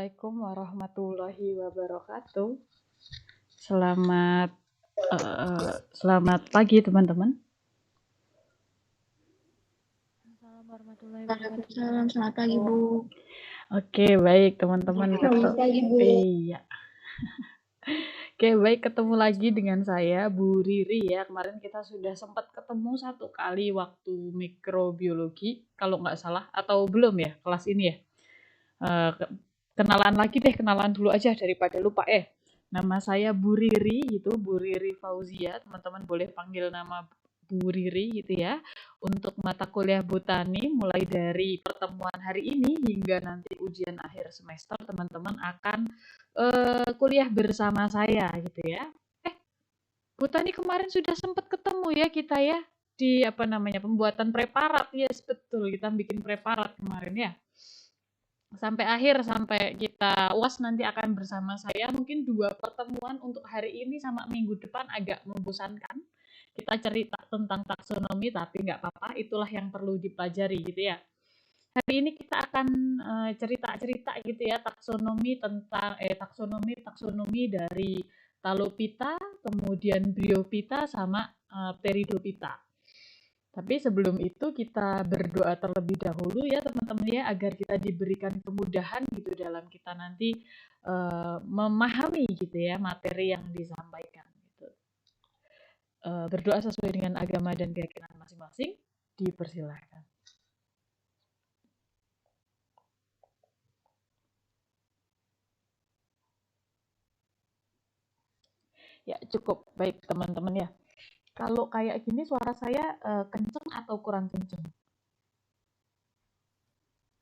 Assalamualaikum warahmatullahi wabarakatuh. Selamat pagi teman-teman. Assalamualaikum warahmatullahi wabarakatuh. Waalaikumsalam, selamat pagi Bu. Oke, baik teman-teman. Selamat pagi Bu. Iya. Oke, baik, ketemu lagi dengan saya Bu Riri ya. Kemarin kita sudah sempat ketemu satu kali waktu mikrobiologi, kalau nggak salah, atau belum ya kelas ini ya. Kenalan lagi deh, kenalan dulu aja daripada lupa. Nama saya Bu Riri gitu, Bu Riri Fauzia. Teman-teman boleh panggil nama Bu Riri gitu ya. Untuk mata kuliah botani mulai dari pertemuan hari ini hingga nanti ujian akhir semester, teman-teman akan kuliah bersama saya gitu ya. Botani kemarin sudah sempat ketemu ya kita ya di pembuatan preparat. Yes, betul, kita bikin preparat kemarin ya. Sampai akhir, sampai kita UAS nanti akan bersama saya. Mungkin 2 pertemuan untuk hari ini sama minggu depan agak membosankan. Kita cerita tentang taksonomi, tapi nggak apa-apa, itulah yang perlu dipelajari gitu ya. Hari ini kita akan cerita-cerita gitu ya, taksonomi tentang taksonomi dari Talopita, kemudian Bryophyta sama Pteridophyta. Tapi sebelum itu kita berdoa terlebih dahulu ya teman-teman ya, agar kita diberikan kemudahan gitu dalam kita nanti memahami gitu ya materi yang disampaikan gitu. Berdoa sesuai dengan agama dan keyakinan masing-masing, dipersilahkan. Ya cukup, baik teman-teman ya. Kalau kayak gini suara saya kenceng atau kurang kenceng?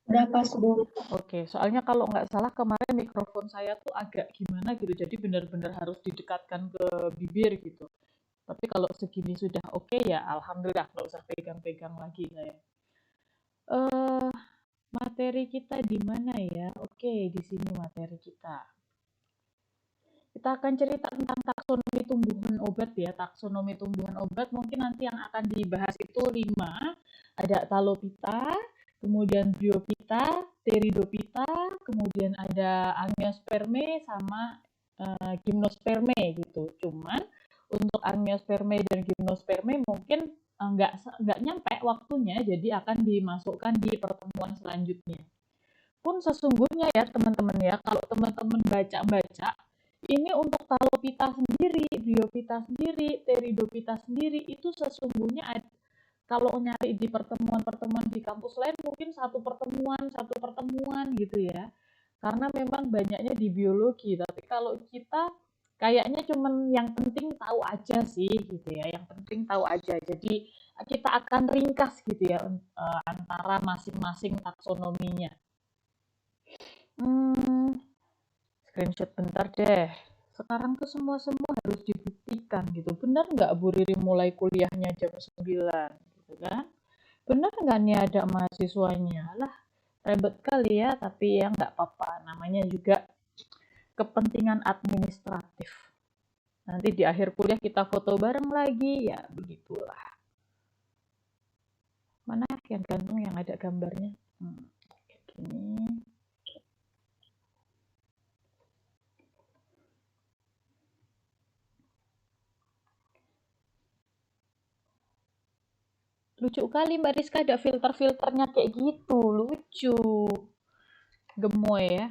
Udah pas Bu. Oke, soalnya kalau nggak salah kemarin mikrofon saya tuh agak gimana gitu, jadi benar-benar harus didekatkan ke bibir gitu. Tapi kalau segini sudah oke ya, alhamdulillah, nggak usah pegang-pegang lagi saya. Materi kita di mana ya? Oke, di sini materi kita. Kita akan cerita tentang taksonomi tumbuhan obat ya. Taksonomi tumbuhan obat mungkin nanti yang akan dibahas itu 5. Ada Talopita, kemudian Bryophyta, Pteridophyta, kemudian ada Angiospermae sama Gymnospermae gitu. Cuman untuk Angiospermae dan Gymnospermae mungkin nggak nyampe waktunya, jadi akan dimasukkan di pertemuan selanjutnya. Pun sesungguhnya ya teman-teman ya, kalau teman-teman baca-baca, ini untuk Talopita sendiri, Bryophyta sendiri, Pteridophyta sendiri, itu sesungguhnya kalau nyari di pertemuan-pertemuan di kampus lain mungkin satu pertemuan gitu ya. Karena memang banyaknya di biologi, tapi kalau kita kayaknya cuman yang penting tahu aja sih gitu ya, yang penting tahu aja. Jadi kita akan ringkas gitu ya antara masing-masing taksonominya. Screenshot bentar deh. Sekarang tuh semua harus dibuktikan gitu. Benar nggak Bu Riri mulai kuliahnya jam 9 gitu kan? Benar nggak nih ada mahasiswanya? Lah, ribet kali ya, tapi ya nggak apa-apa. Namanya juga kepentingan administratif. Nanti di akhir kuliah kita foto bareng lagi, ya begitulah. Mana yang gantung yang ada gambarnya? Gini. Lucu kali Mbak Rizka, ada filter-filternya kayak gitu, lucu. Gemoy ya.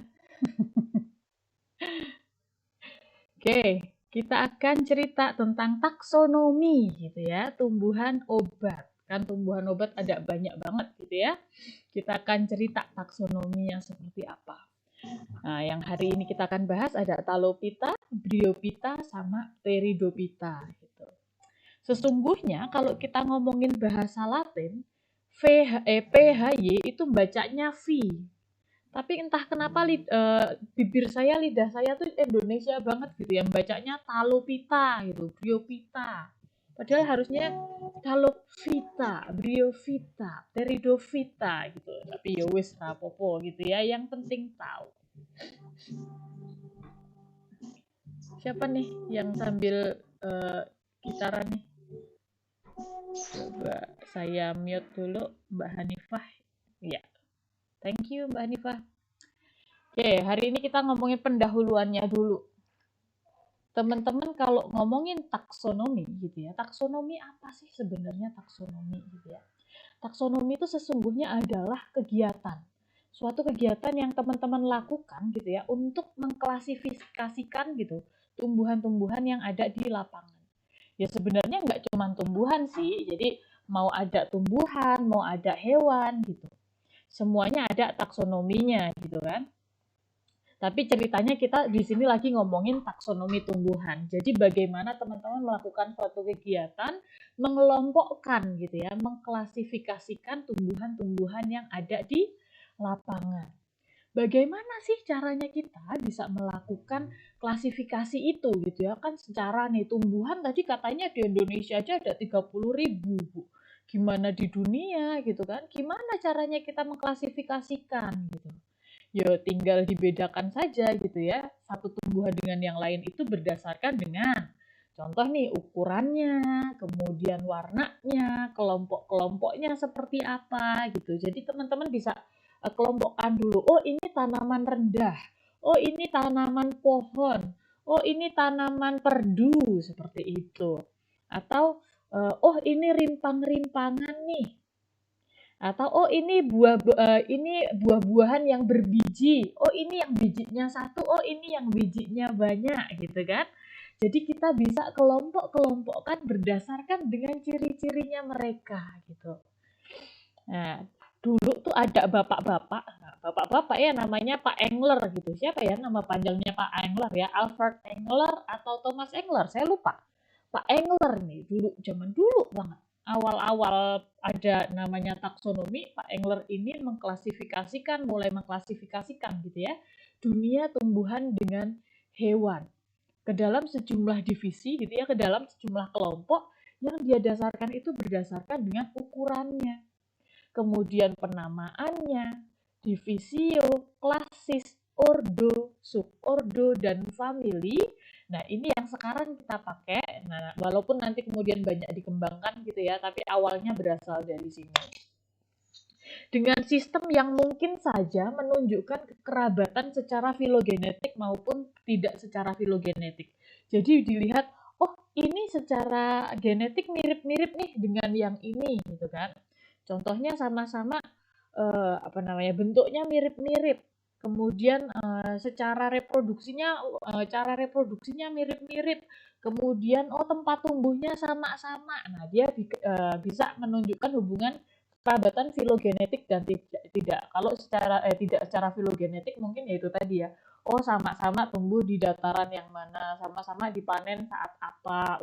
Oke, kita akan cerita tentang taksonomi gitu ya, tumbuhan obat. Kan tumbuhan obat ada banyak banget gitu ya. Kita akan cerita taksonominya seperti apa. Nah, yang hari ini kita akan bahas ada Talopita, Bryophyta, sama Pteridophyta gitu. Sesungguhnya kalau kita ngomongin bahasa Latin, PHY itu bacanya V. Tapi entah kenapa bibir saya, lidah saya tuh Indonesia banget gitu yang bacanya Talopita gitu, Bryophyta. Padahal harusnya Talophyta, Bryophyta, Pteridophyta gitu. Tapi ya wis rapopo gitu ya, yang penting tahu. Siapa nih yang sambil gitaran nih? Coba saya mute dulu Mbak Hanifah. Ya, thank you Mbak Hanifah. Oke, hari ini kita ngomongin pendahuluannya dulu. Teman-teman kalau ngomongin taksonomi gitu ya, taksonomi apa sih sebenarnya taksonomi gitu ya? Taksonomi itu sesungguhnya adalah kegiatan, suatu kegiatan yang teman-teman lakukan gitu ya untuk mengklasifikasikan gitu tumbuhan-tumbuhan yang ada di lapangan. Ya sebenarnya nggak cuma tumbuhan sih, jadi mau ada tumbuhan, mau ada hewan gitu. Semuanya ada taksonominya gitu kan. Tapi ceritanya kita di sini lagi ngomongin taksonomi tumbuhan. Jadi bagaimana teman-teman melakukan suatu kegiatan mengelompokkan gitu ya, mengklasifikasikan tumbuhan-tumbuhan yang ada di lapangan. Bagaimana sih caranya kita bisa melakukan klasifikasi itu gitu ya? Kan secara nih tumbuhan tadi katanya di Indonesia aja ada 30.000, Bu. Gimana di dunia gitu kan? Gimana caranya kita mengklasifikasikan gitu? Ya tinggal dibedakan saja gitu ya. Satu tumbuhan dengan yang lain itu berdasarkan dengan contoh nih ukurannya, kemudian warnanya, kelompok-kelompoknya seperti apa gitu. Jadi teman-teman bisa kelompokkan dulu. Oh ini tanaman rendah. Oh ini tanaman pohon. Oh ini tanaman perdu seperti itu. Atau oh ini rimpang-rimpangan nih. Atau oh ini buah-buahan yang berbiji. Oh ini yang bijinya satu, oh ini yang bijinya banyak gitu kan. Jadi kita bisa kelompok-kelompokkan berdasarkan dengan ciri-cirinya mereka gitu. Nah, dulu tuh ada bapak-bapak ya namanya Pak Engler gitu. Siapa ya nama panjangnya Pak Engler ya? Alfred Engler atau Thomas Engler? Saya lupa. Pak Engler nih dulu zaman dulu banget. Awal-awal ada namanya taksonomi, Pak Engler ini mulai mengklasifikasikan gitu ya, dunia tumbuhan dengan hewan ke dalam sejumlah divisi gitu ya, ke dalam sejumlah kelompok yang dia dasarkan itu berdasarkan dengan ukurannya, kemudian penamaannya, divisio, klasis, ordo, subordo, dan family. Nah, ini yang sekarang kita pakai. Nah, walaupun nanti kemudian banyak dikembangkan gitu ya, tapi awalnya berasal dari sini. Dengan sistem yang mungkin saja menunjukkan kekerabatan secara filogenetik maupun tidak secara filogenetik. Jadi dilihat, oh ini secara genetik mirip-mirip nih dengan yang ini gitu kan. Contohnya sama-sama bentuknya mirip-mirip. Kemudian secara cara reproduksinya mirip-mirip. Kemudian oh tempat tumbuhnya sama-sama. Nah, dia bisa menunjukkan hubungan kerabatan filogenetik dan tidak. Kalau tidak secara filogenetik mungkin ya itu tadi ya. Oh sama-sama tumbuh di dataran yang mana, sama-sama dipanen saat apa,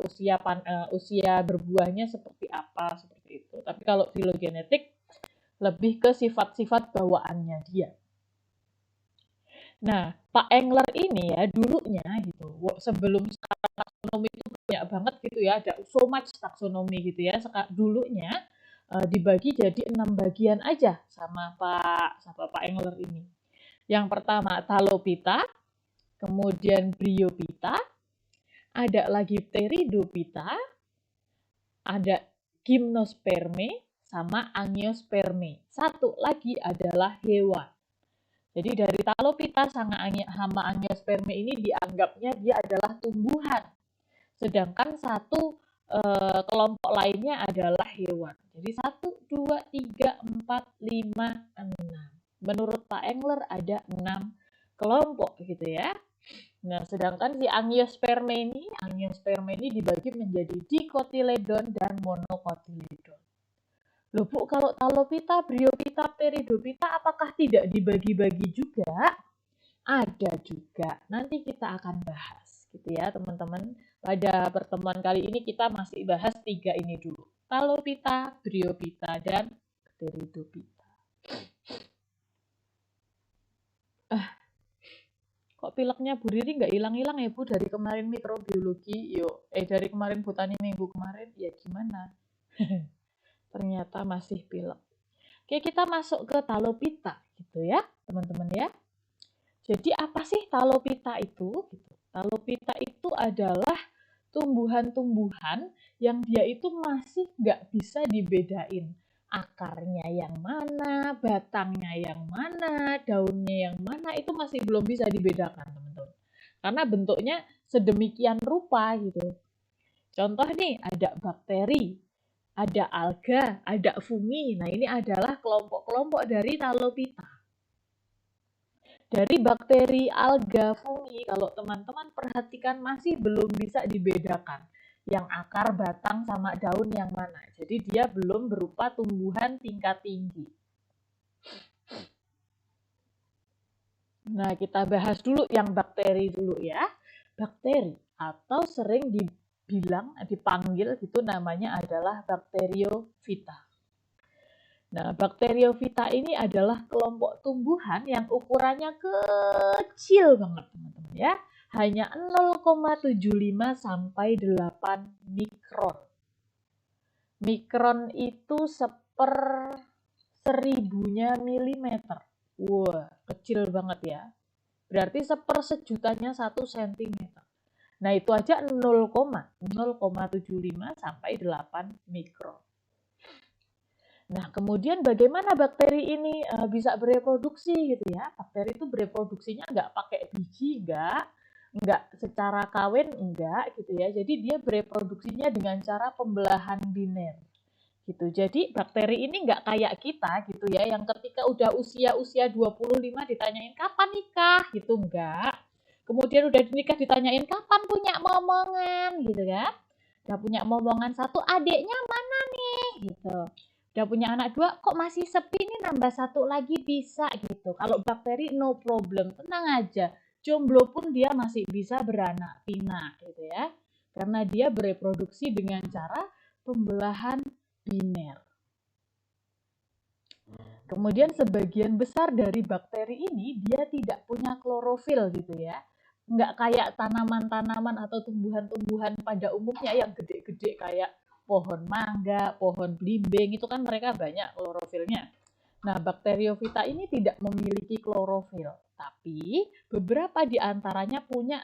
usia berbuahnya seperti apa, seperti itu. Tapi kalau filogenetik lebih ke sifat-sifat bawaannya dia. Nah, Pak Engler ini ya dulunya gitu, sebelum sekarang taksonomi itu banyak banget gitu ya, ada so much taksonomi gitu ya. Dulunya dibagi jadi 6 bagian aja sama Pak Engler ini. Yang pertama Talopita, kemudian Bryophyta, ada lagi Pteridophyta, ada Gymnosperme, sama Angiosperme. Satu lagi adalah hewan. Jadi dari Talopita sama Angiosperme ini dianggapnya dia adalah tumbuhan. Sedangkan satu kelompok lainnya adalah hewan. Jadi 1, 2, 3, 4, 5, 6. Menurut Pak Engler ada 6 kelompok gitu ya. Nah, sedangkan si Angiosperme ini dibagi menjadi Dicotyledon dan Monocotyledon. Loh Bu, kalau Talopita, Bryophyta, Pteridophyta apakah tidak dibagi-bagi juga? Ada juga. Nanti kita akan bahas gitu ya teman-teman. Pada pertemuan kali ini kita masih bahas 3 ini dulu. Talopita, Bryophyta, dan Pteridophyta. Kok pileknya Bu Riri nggak hilang-hilang ya Bu dari kemarin mikrobiologi? Dari kemarin botani minggu kemarin. Ya gimana? Ternyata masih pilek. Oke, kita masuk ke Talopita gitu ya, teman-teman ya. Jadi apa sih Talopita itu? Talopita itu adalah tumbuhan-tumbuhan yang dia itu masih nggak bisa dibedain akarnya yang mana, batangnya yang mana, daunnya yang mana, itu masih belum bisa dibedakan, teman-teman. Karena bentuknya sedemikian rupa gitu. Contoh nih, ada bakteri, ada alga, ada fungi. Nah, ini adalah kelompok-kelompok dari Talopita. Dari bakteri, alga, fungi, kalau teman-teman perhatikan masih belum bisa dibedakan yang akar, batang, sama daun yang mana. Jadi dia belum berupa tumbuhan tingkat tinggi. Nah, kita bahas dulu yang bakteri dulu ya. Bakteri atau sering dipanggil gitu namanya adalah bakteriofita. Nah, bakteriofita ini adalah kelompok tumbuhan yang ukurannya kecil banget, teman-teman ya. Hanya 0,75 sampai 8 mikron. Mikron itu seribunya milimeter. Wah, kecil banget ya. Berarti sepersejutanya 1 cm. Nah, itu aja 0,75 sampai 8 mikron. Nah, kemudian bagaimana bakteri ini bisa bereproduksi gitu ya? Bakteri itu bereproduksinya nggak pakai biji, nggak secara kawin, enggak gitu ya. Jadi dia bereproduksinya dengan cara pembelahan biner gitu. Jadi bakteri ini nggak kayak kita gitu ya, yang ketika udah usia 25 ditanyain kapan nikah gitu, enggak. Kemudian udah nikah ditanyain kapan punya momongan gitu kan. Udah punya momongan 1, adiknya mana nih gitu. Udah punya anak 2, kok masih sepi nih, nambah 1 lagi bisa gitu. Kalau bakteri no problem, tenang aja. Jomblo pun dia masih bisa beranak pinak gitu ya. Karena dia bereproduksi dengan cara pembelahan biner. Kemudian sebagian besar dari bakteri ini dia tidak punya klorofil gitu ya. Nggak kayak tanaman-tanaman atau tumbuhan-tumbuhan pada umumnya yang gede-gede kayak pohon mangga, pohon belimbing, itu kan mereka banyak klorofilnya. Nah, bakteriofita ini tidak memiliki klorofil, tapi beberapa di antaranya punya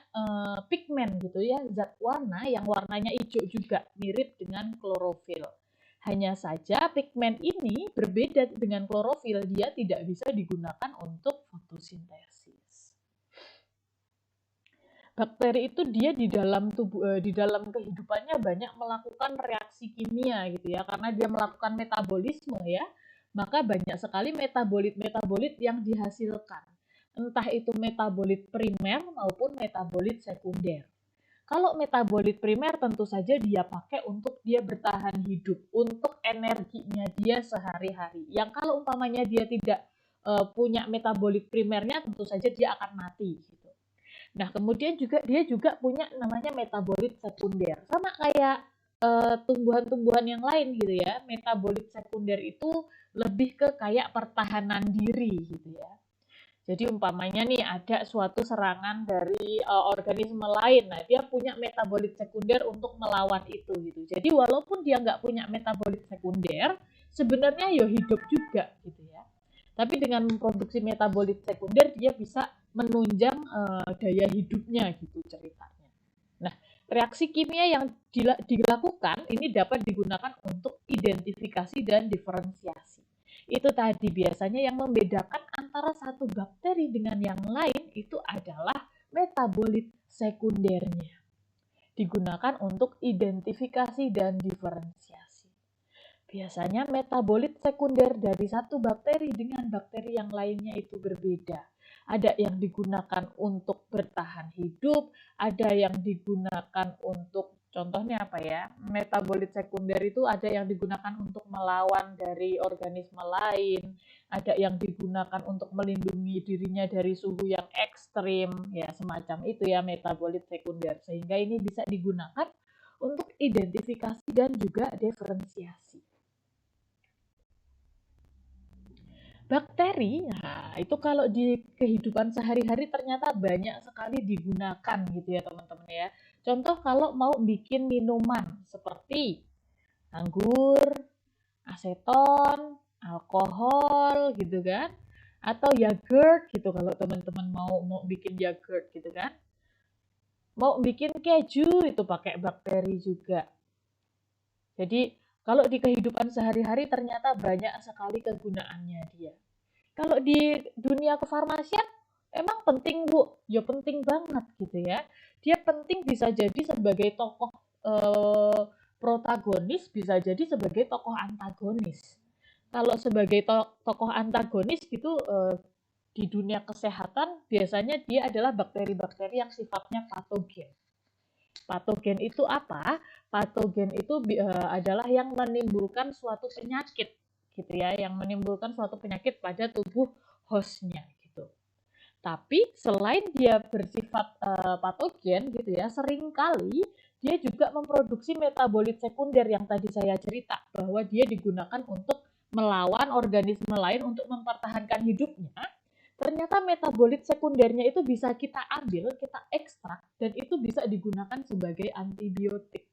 pigmen gitu ya, zat warna yang warnanya hijau juga, mirip dengan klorofil. Hanya saja pigmen ini berbeda dengan klorofil, dia tidak bisa digunakan untuk fotosintesis. Bakteri itu dia di dalam kehidupannya banyak melakukan reaksi kimia gitu ya, karena dia melakukan metabolisme ya, maka banyak sekali metabolit-metabolit yang dihasilkan. Entah itu metabolit primer maupun metabolit sekunder. Kalau metabolit primer tentu saja dia pakai untuk dia bertahan hidup, untuk energinya dia sehari-hari. Yang kalau umpamanya dia tidak punya metabolit primernya, tentu saja dia akan mati gitu. Nah, kemudian dia juga punya namanya metabolit sekunder. Sama kayak tumbuhan-tumbuhan yang lain gitu ya. Metabolit sekunder itu lebih ke kayak pertahanan diri gitu ya. Jadi umpamanya nih ada suatu serangan dari organisme lain. Nah, dia punya metabolit sekunder untuk melawan itu gitu. Jadi walaupun dia nggak punya metabolit sekunder, sebenarnya ya hidup juga gitu ya. Tapi dengan memproduksi metabolit sekunder dia bisa menunjang daya hidupnya gitu ceritanya. Nah, reaksi kimia yang dilakukan ini dapat digunakan untuk identifikasi dan diferensiasi. Itu tadi biasanya yang membedakan antara satu bakteri dengan yang lain itu adalah metabolit sekundernya. Digunakan untuk identifikasi dan diferensiasi. Biasanya metabolit sekunder dari satu bakteri dengan bakteri yang lainnya itu berbeda. Ada yang digunakan untuk bertahan hidup, ada yang digunakan untuk, contohnya apa ya, metabolit sekunder itu ada yang digunakan untuk melawan dari organisme lain, ada yang digunakan untuk melindungi dirinya dari suhu yang ekstrim, ya semacam itu ya metabolit sekunder. Sehingga ini bisa digunakan untuk identifikasi dan juga diferensiasi. Bakteri, nah itu kalau di kehidupan sehari-hari ternyata banyak sekali digunakan gitu ya teman-teman ya. Contoh kalau mau bikin minuman seperti anggur, aseton, alkohol gitu kan. Atau yogurt gitu kalau teman-teman mau bikin yogurt gitu kan. Mau bikin keju itu pakai bakteri juga. Jadi Kalau di kehidupan sehari-hari ternyata banyak sekali kegunaannya dia. Kalau di dunia kefarmasian emang penting Bu, ya penting banget gitu ya. Dia penting bisa jadi sebagai tokoh protagonis, bisa jadi sebagai tokoh antagonis. Kalau sebagai tokoh antagonis gitu di dunia kesehatan biasanya dia adalah bakteri-bakteri yang sifatnya patogen. Patogen itu apa? Patogen itu adalah yang menimbulkan suatu penyakit gitu ya, yang menimbulkan suatu penyakit pada tubuh hostnya gitu. Tapi selain dia bersifat patogen gitu ya, seringkali dia juga memproduksi metabolit sekunder yang tadi saya cerita bahwa dia digunakan untuk melawan organisme lain untuk mempertahankan hidupnya. Ternyata metabolit sekundernya itu bisa kita ambil, kita ekstrak, dan itu bisa digunakan sebagai antibiotik.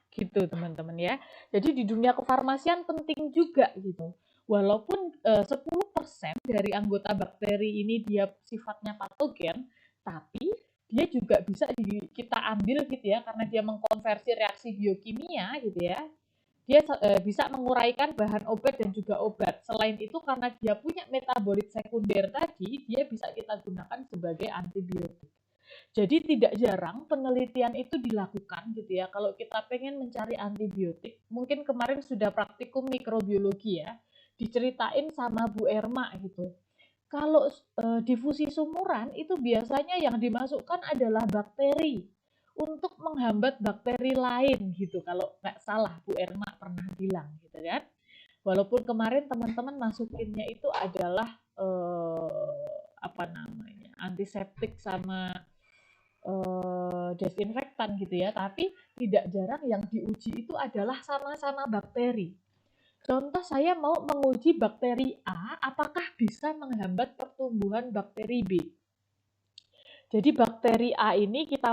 Gitu teman-teman ya. Jadi di dunia kefarmasian penting juga gitu. Walaupun 10% dari anggota bakteri ini dia sifatnya patogen, tapi dia juga bisa kita ambil gitu ya, karena dia mengkonversi reaksi biokimia gitu ya. Dia bisa menguraikan bahan obat dan juga obat. Selain itu karena dia punya metabolit sekunder tadi, dia bisa kita gunakan sebagai antibiotik. Jadi tidak jarang penelitian itu dilakukan gitu ya. Kalau kita pengen mencari antibiotik, mungkin kemarin sudah praktikum mikrobiologi ya, diceritain sama Bu Erma gitu. Kalau difusi sumuran itu biasanya yang dimasukkan adalah bakteri untuk menghambat bakteri lain gitu. Kalau nggak salah Bu Erma pernah bilang gitu kan. Walaupun kemarin teman-teman masukinnya itu adalah apa namanya antiseptik sama desinfektan gitu ya, tapi tidak jarang yang diuji itu adalah sama-sama bakteri. Contoh saya mau menguji bakteri A, apakah bisa menghambat pertumbuhan bakteri B. Jadi bakteri A ini kita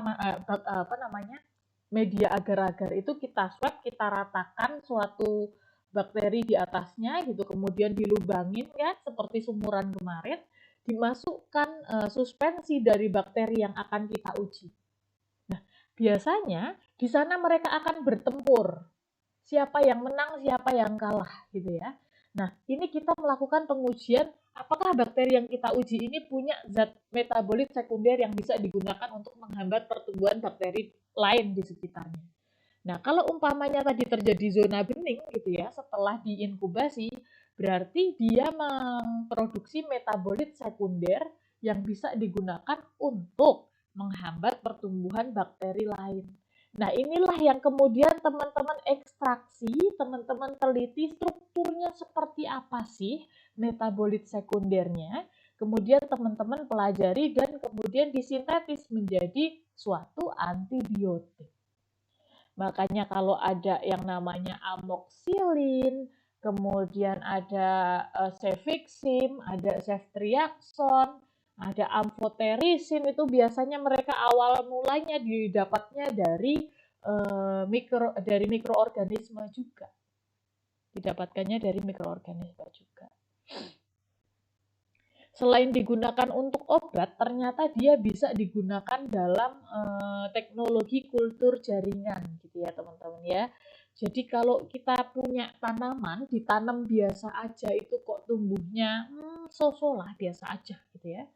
media agar-agar itu kita swab, kita ratakan suatu bakteri di atasnya gitu, kemudian dilubangin ya seperti sumuran kemarin, dimasukkan suspensi dari bakteri yang akan kita uji. Nah, biasanya di sana mereka akan bertempur. Siapa yang menang, siapa yang kalah gitu ya. Nah, ini kita melakukan pengujian apakah bakteri yang kita uji ini punya zat metabolit sekunder yang bisa digunakan untuk menghambat pertumbuhan bakteri lain di sekitarnya. Nah, kalau umpamanya tadi terjadi zona bening gitu ya, setelah diinkubasi, berarti dia memproduksi metabolit sekunder yang bisa digunakan untuk menghambat pertumbuhan bakteri lain. Nah, inilah yang kemudian teman-teman ekstraksi, teman-teman teliti strukturnya seperti apa sih metabolit sekundernya, kemudian teman-teman pelajari dan kemudian disintetis menjadi suatu antibiotik. Makanya kalau ada yang namanya amoxicillin, kemudian ada cefixim, ada ceftriaxone, ada amphotericin, itu biasanya mereka awal mulanya didapatnya dari mikroorganisme juga. Didapatkannya dari mikroorganisme juga. Selain digunakan untuk obat, ternyata dia bisa digunakan dalam teknologi kultur jaringan gitu ya teman-teman ya. Jadi kalau kita punya tanaman, ditanam biasa aja itu kok tumbuhnya so-so lah biasa aja gitu ya.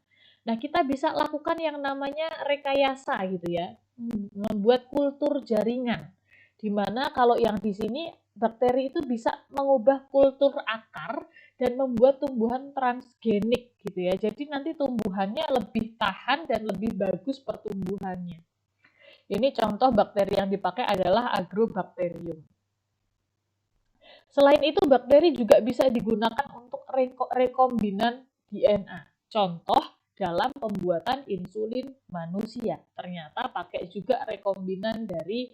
Nah, kita bisa lakukan yang namanya rekayasa gitu ya, membuat kultur jaringan. Dimana kalau yang di sini bakteri itu bisa mengubah kultur akar dan membuat tumbuhan transgenik gitu ya. Jadi nanti tumbuhannya lebih tahan dan lebih bagus pertumbuhannya. Ini contoh bakteri yang dipakai adalah Agrobacterium. Selain itu bakteri juga bisa digunakan untuk rekombinan DNA. Contoh dalam pembuatan insulin manusia. Ternyata pakai juga rekombinan dari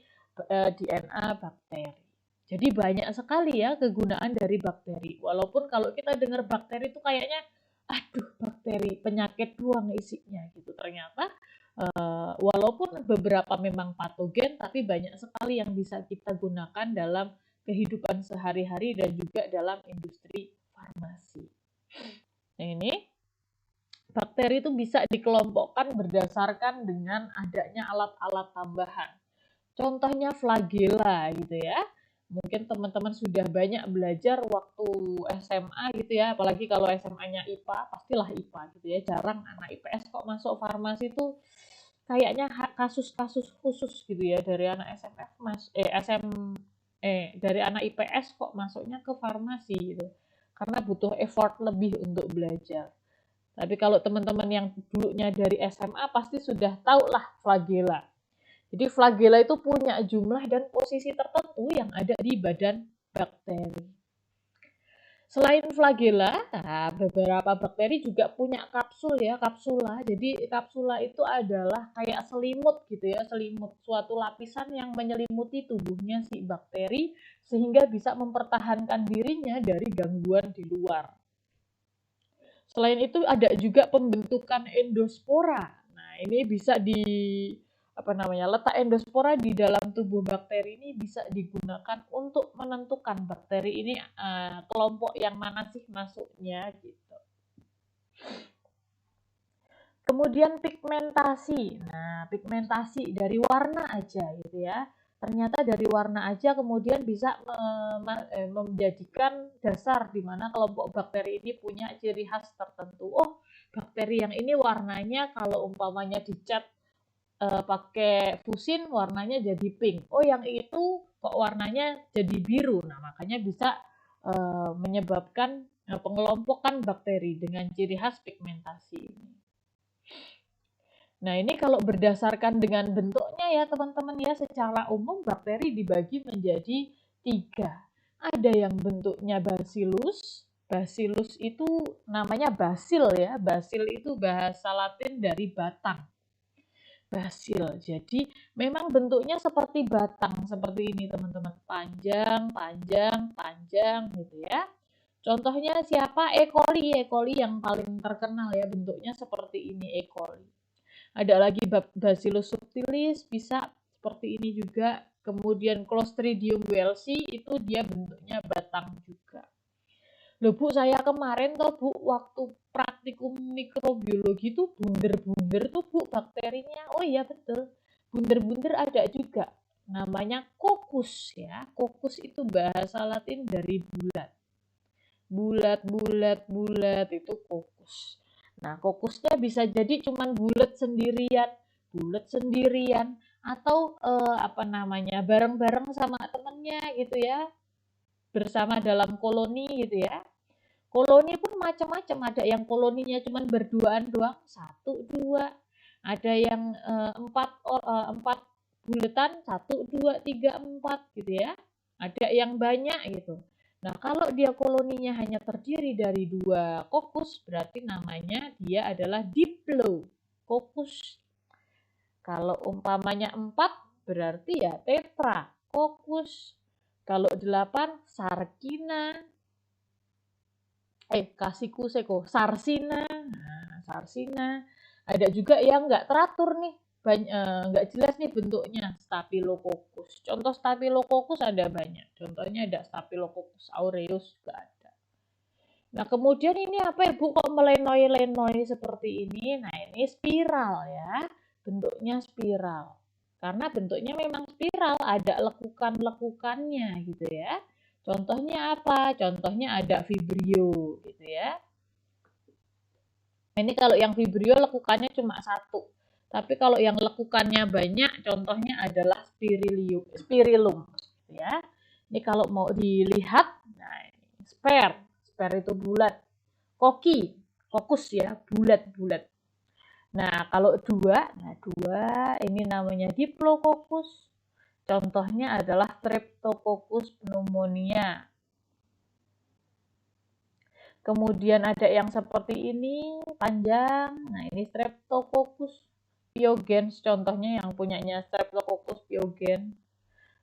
DNA bakteri. Jadi banyak sekali ya kegunaan dari bakteri. Walaupun kalau kita dengar bakteri itu kayaknya, aduh bakteri penyakit doang isinya gitu. Ternyata walaupun beberapa memang patogen, tapi banyak sekali yang bisa kita gunakan dalam kehidupan sehari-hari dan juga dalam industri farmasi. Nah ini bakteri itu bisa dikelompokkan berdasarkan dengan adanya alat-alat tambahan. Contohnya flagella gitu ya. Mungkin teman-teman sudah banyak belajar waktu SMA gitu ya, apalagi kalau SMA-nya IPA, pastilah IPA gitu ya. Jarang anak IPS kok masuk farmasi tuh kayaknya kasus-kasus khusus gitu ya dari anak dari anak IPS kok masuknya ke farmasi gitu. Karena butuh effort lebih untuk belajar. Tapi kalau teman-teman yang dulunya dari SMA pasti sudah tahu lah flagela. Jadi flagela itu punya jumlah dan posisi tertentu yang ada di badan bakteri. Selain flagela, nah, beberapa bakteri juga punya kapsul ya, kapsula. Jadi kapsula itu adalah kayak selimut gitu ya, selimut, suatu lapisan yang menyelimuti tubuhnya si bakteri sehingga bisa mempertahankan dirinya dari gangguan di luar. Selain itu ada juga pembentukan endospora. Nah, ini bisa letak endospora di dalam tubuh bakteri ini bisa digunakan untuk menentukan bakteri ini kelompok yang mana sih masuknya gitu. Kemudian pigmentasi. Nah, pigmentasi dari warna aja gitu ya. Ternyata dari warna aja kemudian bisa menjadikan dasar di mana kelompok bakteri ini punya ciri khas tertentu. Oh, bakteri yang ini warnanya kalau umpamanya dicat pakai fusin warnanya jadi pink. Oh, yang itu kok warnanya jadi biru. Nah, makanya bisa menyebabkan pengelompokan bakteri dengan ciri khas pigmentasi ini. Nah, ini kalau berdasarkan dengan bentuknya ya teman-teman ya, secara umum bakteri dibagi menjadi 3. Ada yang bentuknya bacillus. Bacillus itu namanya basil ya. Basil itu bahasa Latin dari batang. Basil. Jadi memang bentuknya seperti batang, seperti ini teman-teman. Panjang, panjang, panjang gitu ya. Contohnya siapa? E. coli. E. coli yang paling terkenal ya, bentuknya seperti ini E. coli. Ada lagi Bacillus subtilis, bisa seperti ini juga. Kemudian Clostridium welsi itu dia bentuknya batang juga. Loh Bu, saya kemarin tuh Bu, waktu praktikum mikrobiologi tuh bunder-bunder tuh Bu bakterinya. Oh iya betul, bunder-bunder ada juga. Namanya kokus ya. Kokus itu bahasa Latin dari bulat. Bulat itu kokus. Nah, kokusnya bisa jadi cuman bulat sendirian, atau bareng-bareng sama temennya gitu ya, bersama dalam koloni gitu ya. Koloni pun macam-macam, ada yang koloninya cuman berduaan doang, 1, 2, ada yang 4 bulatan, 1, 2, 3, 4 gitu ya. Ada yang banyak gitu. Nah, kalau dia koloninya hanya terdiri dari 2 kokus, berarti namanya dia adalah diplococcus. Kalau umpamanya 4, berarti ya tetracoccus. Kalau 8, sarkina. Sarsina. Nah, sarsina. Ada juga yang nggak teratur nih. Nggak jelas nih bentuknya, Staphylococcus. Contoh Staphylococcus ada banyak. Contohnya ada Staphylococcus aureus juga ada. Nah, kemudian ini apa ya Bu, kok melenoi-lenoi seperti ini? Nah, ini spiral ya. Bentuknya spiral. Karena bentuknya memang spiral, ada lekukan-lekukannya gitu ya. Contohnya apa? Contohnya ada Vibrio gitu ya. Ini kalau yang Vibrio lekukannya cuma 1. Tapi kalau yang lekukannya banyak, contohnya adalah Spirillum, ya. Ini kalau mau dilihat, nah ini spare itu bulat, kokus ya, bulat-bulat. Nah kalau 2 ini namanya Diplococcus. Contohnya adalah Streptococcus pneumonia. Kemudian ada yang seperti ini, panjang. Nah ini Streptococcus pyogens, contohnya yang punyanya Streptococcus pyogens.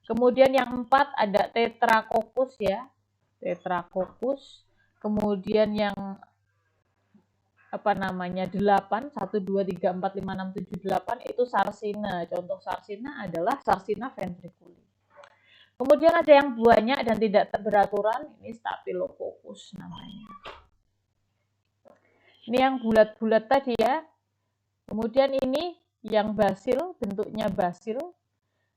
Kemudian yang 4 ada Tetracoccus ya, Tetracoccus. Kemudian yang 8, 1, 2, 3, 4, 5, 6, 7, 8 itu Sarsina. Contoh Sarsina adalah Sarsina ventriculi. Kemudian ada yang banyak dan tidak beraturan, ini Staphylococcus namanya. Ini yang bulat-bulat tadi ya. Kemudian ini yang basil, bentuknya basil.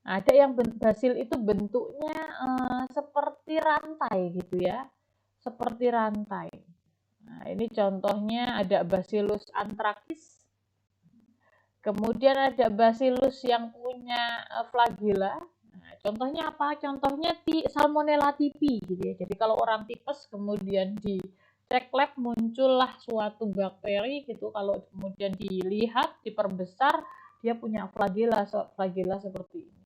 Ada yang basil itu bentuknya seperti rantai gitu ya, seperti rantai. Nah, ini contohnya ada Bacillus anthracis. Kemudian ada Bacillus yang punya flagella. Nah, contohnya apa? Contohnya Salmonella typhi gitu ya. Jadi kalau orang tipes kemudian dicek lab muncullah suatu bakteri gitu. Kalau kemudian dilihat, diperbesar, dia punya flagella seperti ini.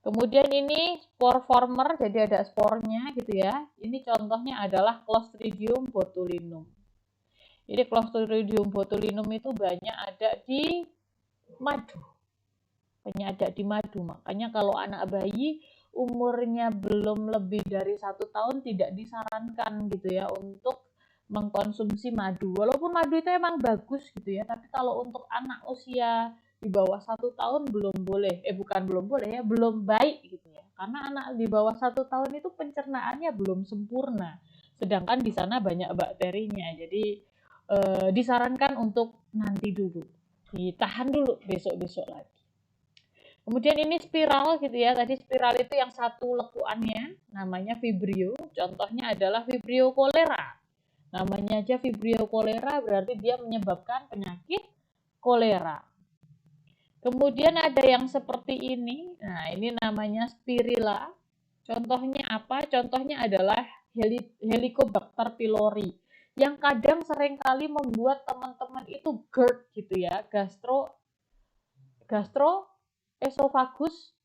Kemudian ini spore former, jadi ada spornya gitu ya. Ini contohnya adalah Clostridium botulinum. Ini Clostridium botulinum itu banyak ada di madu. Banyak ada di madu. Makanya kalau anak bayi umurnya belum lebih dari 1 tahun tidak disarankan gitu ya untuk mengkonsumsi madu. Walaupun madu itu emang bagus gitu ya, tapi kalau untuk anak usia di bawah 1 tahun belum boleh. Bukan belum boleh ya, belum baik gitu ya. Karena anak di bawah 1 tahun itu pencernaannya belum sempurna. Sedangkan di sana banyak bakterinya. Jadi disarankan untuk nanti dulu. Ditahan dulu besok-besok lagi. Kemudian ini spiral gitu ya. Tadi spiral itu yang satu lekuannya namanya Vibrio. Contohnya adalah Vibrio cholera. Namanya aja Vibrio cholera berarti dia menyebabkan penyakit kolera. Kemudian ada yang seperti ini. Nah, ini namanya Spirilla. Contohnya apa? Contohnya adalah Helicobacter pylori. Yang kadang seringkali membuat teman-teman itu GERD gitu ya. Gastroesophagus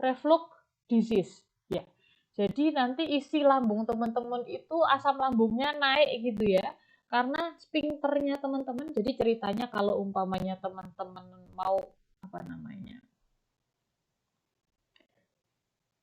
reflux disease. Ya. Jadi nanti isi lambung teman-teman itu asam lambungnya naik gitu ya. Karena sphincternya teman-teman. Jadi ceritanya kalau umpamanya teman-teman mau apa namanya?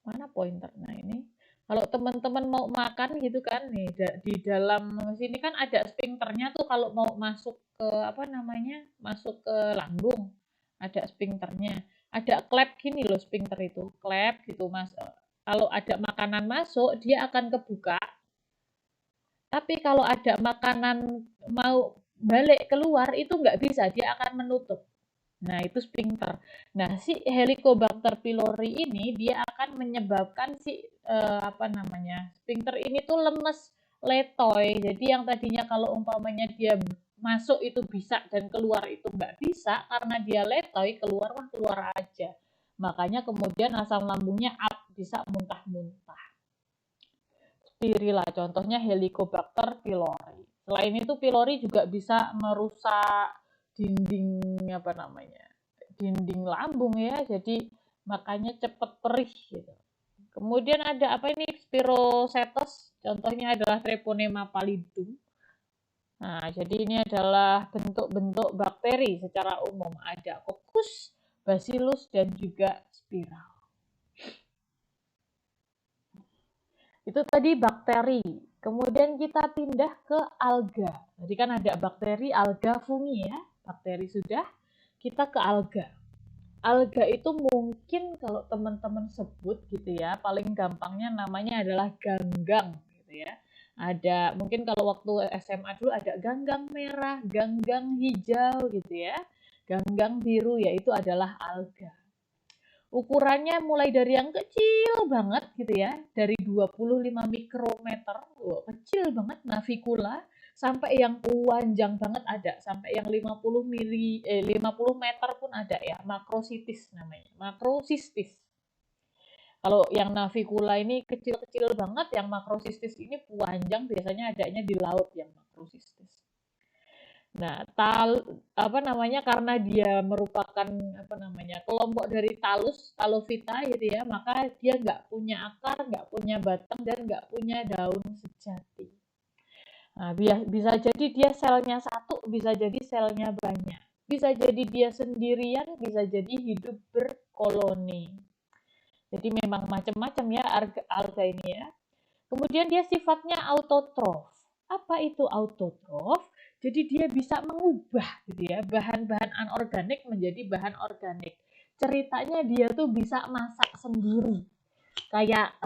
Mana pointer? Nah, ini kalau teman-teman mau makan gitu kan nih di dalam sini kan ada sphincternya tuh kalau mau masuk ke apa namanya? Masuk ke lambung. Ada sphincternya. Ada klep gini loh sphincter itu. Klep gitu Mas. Kalau ada makanan masuk dia akan kebuka. Tapi kalau ada makanan mau balik keluar itu nggak bisa, dia akan menutup. Nah, itu sphincter. Nah, si Helicobacter pylori ini dia akan menyebabkan si sphincter ini tuh lemes, letoy. Jadi yang tadinya kalau umpamanya dia masuk itu bisa dan keluar itu nggak bisa karena dia letoy, keluar aja. Makanya kemudian asam lambungnya up, bisa muntah-muntah. Spirilla, contohnya Helicobacter pylori. Selain itu pylori juga bisa merusak dinding dinding lambung ya, jadi makanya cepat perih gitu. Kemudian ada apa ini Spirochetes, contohnya adalah Treponema pallidum. Nah, jadi ini adalah bentuk-bentuk bakteri secara umum, ada Coccus, Bacillus dan juga spiral. Itu tadi bakteri. Kemudian kita pindah ke alga. Tadi kan ada bakteri, alga, fungi ya. Bakteri sudah, kita ke alga. Alga itu mungkin kalau teman-teman sebut gitu ya, paling gampangnya namanya adalah ganggang gitu ya. Ada mungkin kalau waktu SMA dulu ada ganggang merah, ganggang hijau gitu ya. Ganggang biru yaitu adalah alga. Ukurannya mulai dari yang kecil banget gitu ya, dari 25 mikrometer, kecil banget navicula, sampai yang panjang banget ada, sampai yang 50 meter pun ada ya, makrositis namanya, makrosistis. Kalau yang navicula ini kecil-kecil banget, yang makrosistis ini panjang, biasanya adanya di laut yang makrosistis. Nah, karena dia merupakan kelompok dari Talovita gitu ya, maka dia nggak punya akar, nggak punya batang, dan nggak punya daun sejati. Nah, bisa jadi dia selnya satu, bisa jadi selnya banyak. Bisa jadi dia sendirian, bisa jadi hidup berkoloni. Jadi memang macam-macam ya alga ini ya. Kemudian dia sifatnya autotrof. Apa itu autotrof? Jadi dia bisa mengubah gitu ya, bahan-bahan anorganik menjadi bahan organik. Ceritanya dia tuh bisa masak sendiri. Kayak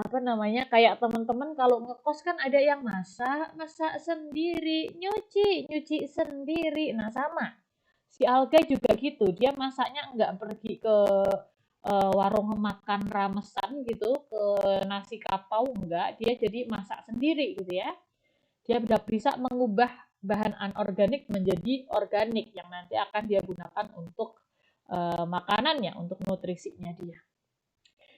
kayak teman-teman kalau ngekos kan ada yang masak sendiri, nyuci sendiri. Nah, sama. Si alga juga gitu, dia masaknya nggak pergi ke warung makan ramesan gitu ke nasi kapau, enggak, dia jadi masak sendiri gitu ya. Dia udah bisa mengubah bahan anorganik menjadi organik yang nanti akan dia gunakan untuk makanannya, untuk nutrisinya dia.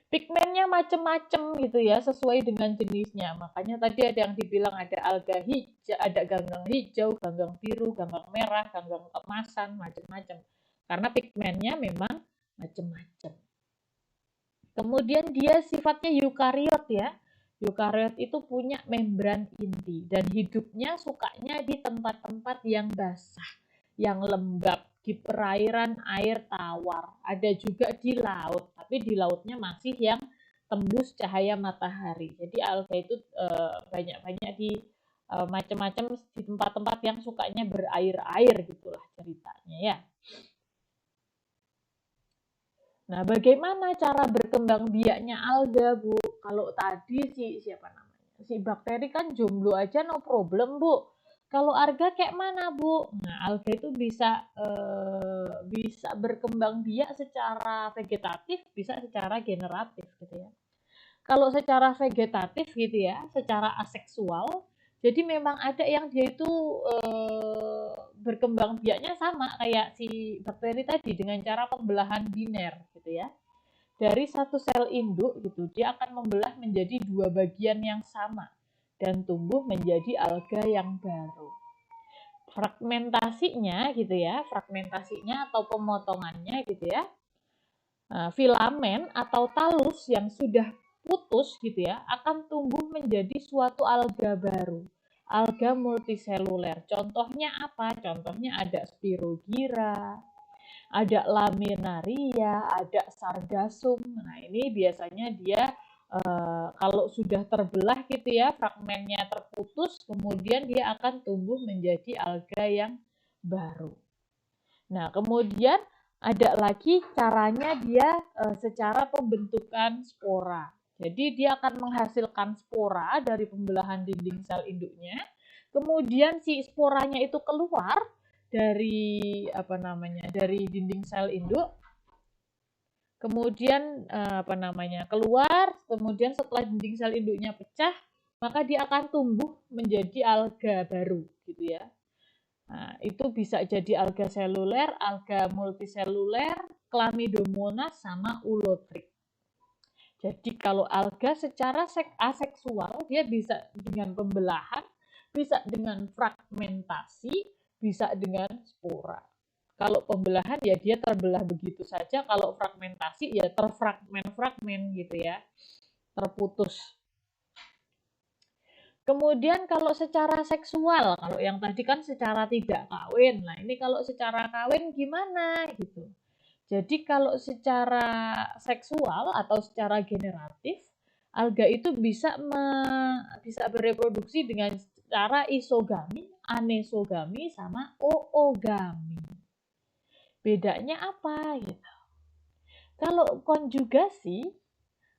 Pigmennya macam-macam gitu ya, sesuai dengan jenisnya. Makanya tadi ada yang dibilang ada alga hijau, ada ganggang hijau, ganggang biru, ganggang merah, ganggang keemasan, macam-macam. Karena pigmennya memang macam-macam. Kemudian dia sifatnya eukariot ya. Eukariot itu punya membran inti dan hidupnya sukanya di tempat-tempat yang basah, yang lembab, di perairan air tawar. Ada juga di laut, tapi di lautnya masih yang tembus cahaya matahari. Jadi alga itu banyak-banyak di macam-macam di tempat-tempat yang sukanya berair-air gitulah ceritanya ya. Nah, bagaimana cara berkembang biaknya alga, Bu? Kalau tadi siapa namanya? Si bakteri kan jomblo aja no problem, Bu. Kalau alga kayak mana, Bu? Nah, alga itu bisa berkembang biak secara vegetatif, bisa secara generatif gitu ya. Kalau secara vegetatif gitu ya, secara aseksual, jadi memang ada yang dia itu berkembang biaknya sama kayak si bakteri tadi dengan cara pembelahan biner gitu ya. Dari satu sel induk gitu, dia akan membelah menjadi dua bagian yang sama dan tumbuh menjadi alga yang baru. Fragmentasinya gitu ya, fragmentasinya atau pemotongannya gitu ya. Filamen atau talus yang sudah putus gitu ya, akan tumbuh menjadi suatu alga baru. Alga multiseluler. Contohnya apa? Contohnya ada Spirogyra, ada Laminaria, ada Sargassum. Nah, ini biasanya dia kalau sudah terbelah gitu ya, fragmennya terputus, kemudian dia akan tumbuh menjadi alga yang baru. Nah, kemudian ada lagi caranya dia secara pembentukan spora. Jadi dia akan menghasilkan spora dari pembelahan dinding sel induknya. Kemudian si sporanya itu keluar dari dari dinding sel induk. Kemudian keluar, kemudian setelah dinding sel induknya pecah, maka dia akan tumbuh menjadi alga baru gitu ya. Nah, itu bisa jadi alga seluler, alga multiseluler, Chlamydomonas sama Ulothrix. Jadi kalau alga secara aseksual dia bisa dengan pembelahan, bisa dengan fragmentasi, bisa dengan spora. Kalau pembelahan ya dia terbelah begitu saja, kalau fragmentasi ya terfragmen-fragmen gitu ya, terputus. Kemudian kalau secara seksual, kalau yang tadi kan secara tidak kawin, nah ini kalau secara kawin gimana gitu. Jadi kalau secara seksual atau secara generatif, alga itu bisa bereproduksi dengan cara isogami, anesogami, sama oogami. Bedanya apa gitu? Kalau konjugasi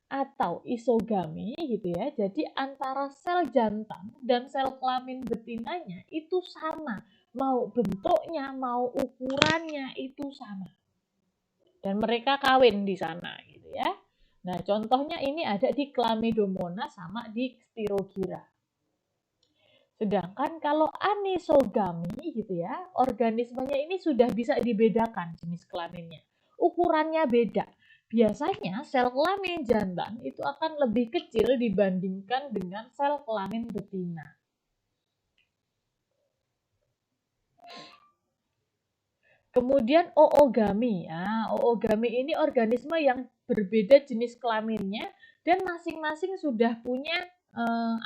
atau isogami gitu ya, jadi antara sel jantan dan sel kelamin betinanya itu sama, mau bentuknya, mau ukurannya itu sama. Dan mereka kawin di sana gitu ya. Nah, contohnya ini ada di Chlamydomonas sama di Spirogyra. Sedangkan kalau anisogami gitu ya, organismenya ini sudah bisa dibedakan jenis kelaminnya. Ukurannya beda. Biasanya sel kelamin jantan itu akan lebih kecil dibandingkan dengan sel kelamin betina. Kemudian oogami. Nah, oogami ini organisme yang berbeda jenis kelaminnya dan masing-masing sudah punya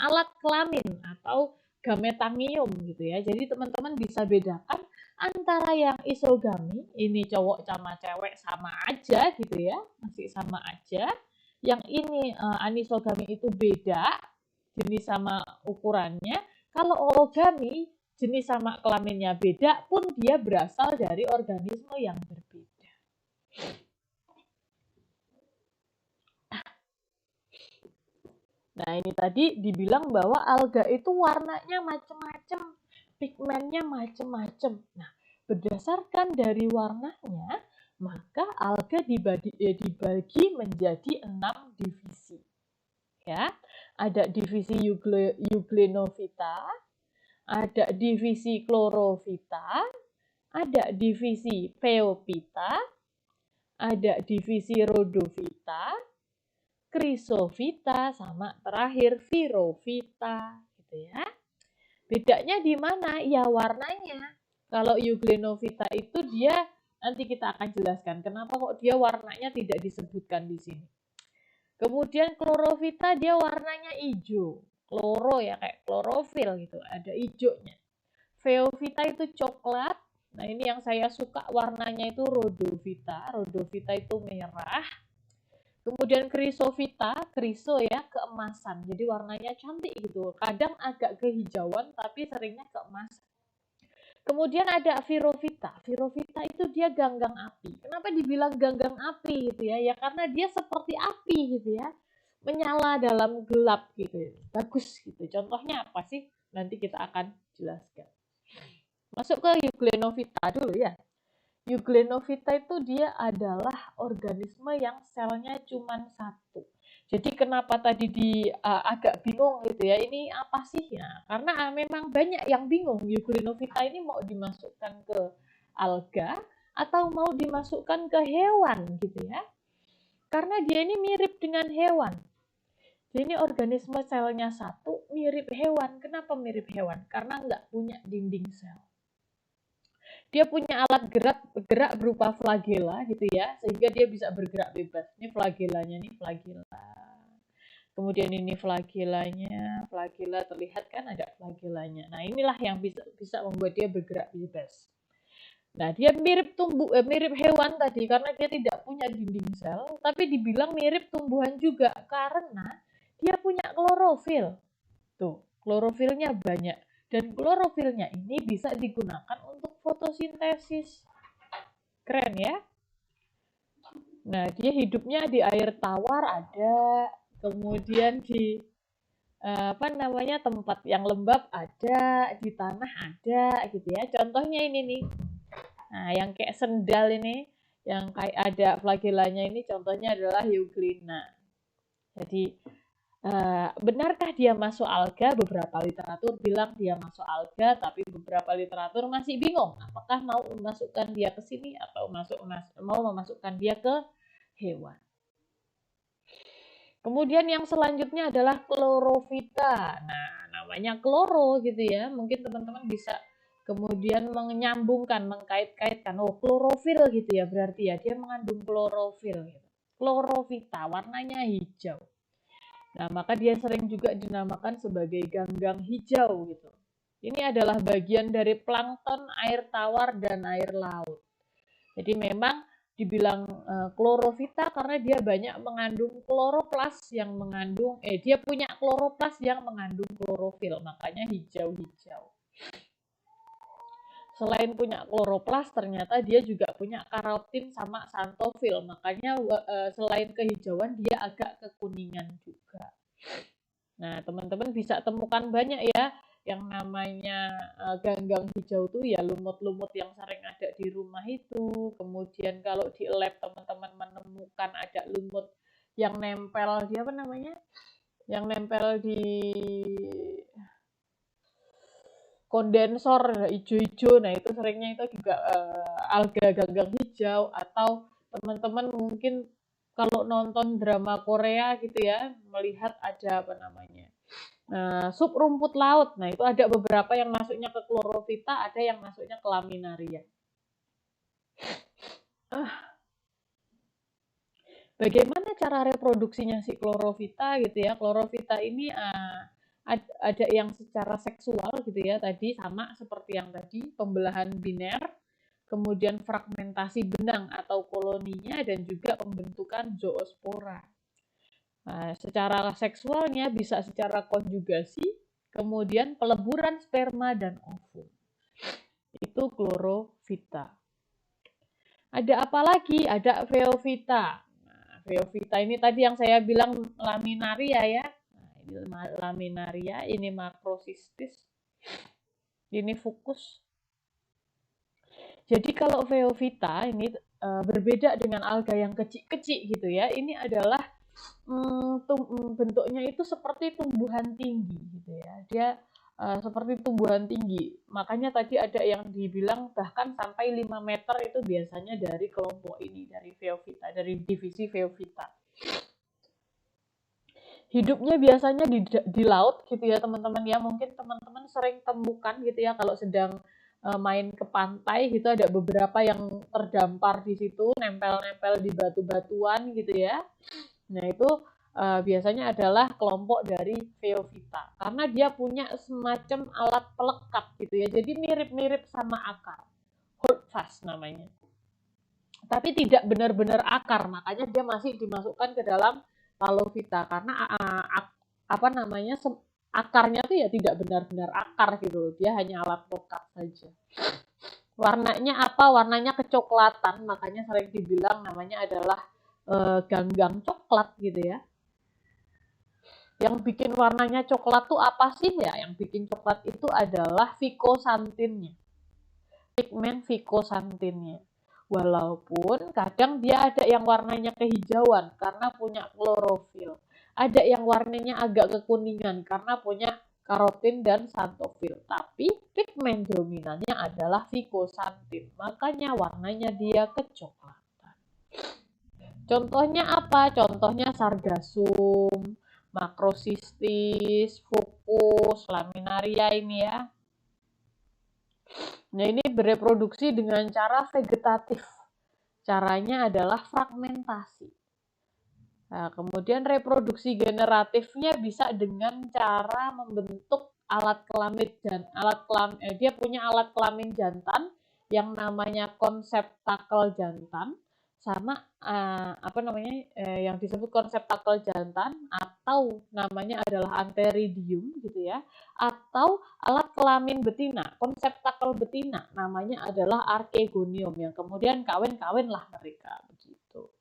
alat kelamin atau gametangium gitu ya. Jadi teman-teman bisa bedakan antara yang isogami, ini cowok sama cewek sama aja gitu ya, masih sama aja. Yang ini anisogami itu beda jenis sama ukurannya. Kalau oogami jenis sama kelaminnya beda pun dia berasal dari organisme yang berbeda. Nah, ini tadi dibilang bahwa alga itu warnanya macam-macam, pigmennya macam-macam. Nah, berdasarkan dari warnanya, maka alga dibagi menjadi 6 divisi. Ya, ada divisi Euglenophyta, ada divisi Chlorophyta, ada divisi Phaeophyta, ada divisi Rhodophyta, Chrysophyta, sama terakhir Pyrrhophyta, gitu ya. Bedanya di mana? Ya warnanya. Kalau Euglenophyta itu dia, nanti kita akan jelaskan kenapa kok dia warnanya tidak disebutkan di sini. Kemudian Chlorophyta dia warnanya hijau. Chloro ya kayak klorofil gitu, ada hijaunya. Phaeophyta itu coklat. Nah, ini yang saya suka warnanya itu Rhodophyta. Rhodophyta itu merah. Kemudian Chrysophyta, chryso ya, keemasan. Jadi warnanya cantik gitu. Kadang agak kehijauan tapi seringnya keemasan. Kemudian ada Pyrrhophyta. Pyrrhophyta itu dia ganggang api. Kenapa dibilang ganggang api gitu ya? Ya karena dia seperti api gitu ya. Menyala dalam gelap gitu. Bagus gitu. Contohnya apa sih? Nanti kita akan jelaskan. Masuk ke Euglenophyta dulu ya. Euglenophyta itu dia adalah organisme yang selnya cuma satu. Jadi kenapa tadi agak bingung gitu ya, ini apa sih ya? Karena memang banyak yang bingung, Euglenophyta ini mau dimasukkan ke alga atau mau dimasukkan ke hewan gitu ya. Karena dia ini mirip dengan hewan. Jadi ini organisme selnya satu, mirip hewan. Kenapa mirip hewan? Karena nggak punya dinding sel. Dia punya alat gerak berupa flagela gitu ya, sehingga dia bisa bergerak bebas. Ini flagelanya, nih flagela. Kemudian ini flagelanya, flagela terlihat kan ada flagelanya. Nah, inilah yang bisa membuat dia bergerak bebas. Nah, dia mirip mirip hewan tadi karena dia tidak punya dinding sel, tapi dibilang mirip tumbuhan juga karena dia punya klorofil. Tuh, klorofilnya banyak. Dan klorofilnya ini bisa digunakan untuk fotosintesis. Keren ya? Nah, dia hidupnya di air tawar ada, kemudian di tempat yang lembab ada, di tanah ada gitu ya. Contohnya ini nih. Nah, yang kayak sendal ini, yang kayak ada flagelanya ini contohnya adalah Euglena. Jadi benarkah dia masuk alga? Beberapa literatur bilang dia masuk alga, tapi beberapa literatur masih bingung apakah mau memasukkan dia ke sini atau mau memasukkan dia ke hewan. Kemudian yang selanjutnya adalah Chlorophyta. Nah, namanya kloro gitu ya. Mungkin teman-teman bisa kemudian menyambungkan, mengkait-kaitkan. Oh, klorofil gitu ya, berarti ya dia mengandung klorofil gitu. Chlorophyta warnanya hijau. Nah, maka dia sering juga dinamakan sebagai ganggang hijau gitu. Ini adalah bagian dari plankton, air tawar, dan air laut. Jadi memang dibilang Chlorophyta karena dia banyak mengandung kloroplas yang mengandung, dia punya kloroplas yang mengandung klorofil, makanya hijau-hijau. Selain punya kloroplas, ternyata dia juga punya karotin sama xanthofil, makanya selain kehijauan dia agak kekuningan juga. Nah, teman-teman bisa temukan banyak ya yang namanya ganggang hijau tuh ya lumut-lumut yang sering ada di rumah itu. Kemudian kalau di lab teman-teman menemukan ada lumut yang nempel di apa namanya? Yang nempel di kondensor hijau-hijau. Nah, itu seringnya itu juga alga ganggang hijau. Atau teman-teman mungkin kalau nonton drama Korea gitu ya, melihat ada apa namanya? Sup rumput laut. Nah, itu ada beberapa yang masuknya ke Chlorophyta, ada yang masuknya ke Laminaria. Bagaimana cara reproduksinya si Chlorophyta gitu ya? Chlorophyta ini ada yang secara seksual gitu ya, tadi sama seperti yang tadi, pembelahan biner, kemudian fragmentasi benang atau koloninya, dan juga pembentukan zoospora. Nah, secara seksualnya bisa secara konjugasi, kemudian peleburan sperma dan ovum. Itu Chlorophyta. Ada apa lagi? Ada Phaeophyta. Nah, Phaeophyta ini tadi yang saya bilang Laminaria ya. Nah, ini Laminaria, ini Macrocystis, ini Fucus. Jadi kalau Veovita ini berbeda dengan alga yang kecil-kecil gitu ya. Ini adalah bentuknya itu seperti tumbuhan tinggi gitu ya. Dia seperti tumbuhan tinggi. Makanya tadi ada yang dibilang bahkan sampai 5 meter itu biasanya dari kelompok ini, dari Veovita, dari divisi Veovita. Hidupnya biasanya di laut gitu ya teman-teman ya. Mungkin teman-teman sering temukan gitu ya kalau sedang main ke pantai gitu, ada beberapa yang terdampar di situ, nempel-nempel di batu-batuan gitu ya. Nah itu biasanya adalah kelompok dari Veovita karena dia punya semacam alat pelekat gitu ya. Jadi mirip-mirip sama akar, holdfast namanya. Tapi tidak benar-benar akar, makanya dia masih dimasukkan ke dalam Palovita karena apa namanya akarnya tuh ya tidak benar-benar akar gitu, dia hanya alat pelekat saja. Warnanya apa? Warnanya kecoklatan, makanya sering dibilang namanya adalah ganggang coklat gitu ya. Yang bikin warnanya coklat tuh apa sih ya? Yang bikin coklat itu adalah vicosantinnya, pigmen vicosantinnya. Walaupun kadang dia ada yang warnanya kehijauan karena punya klorofil. Ada yang warnanya agak kekuningan karena punya karotin dan xanthofil. Tapi pigmen dominannya adalah vicosantin. Makanya warnanya dia kecoklatan. Contohnya apa? Contohnya sargassum, makrosistis, fucus, laminaria ini ya. Nah, ini bereproduksi dengan cara vegetatif. Caranya adalah fragmentasi. Nah, kemudian reproduksi generatifnya bisa dengan cara membentuk alat kelamin dan dia punya alat kelamin jantan yang namanya konseptakel jantan sama yang disebut konseptakel jantan atau namanya adalah anteridium gitu ya, atau alat kelamin betina, konseptakel betina namanya adalah archegonium yang kemudian kawin-kawinlah mereka begitu.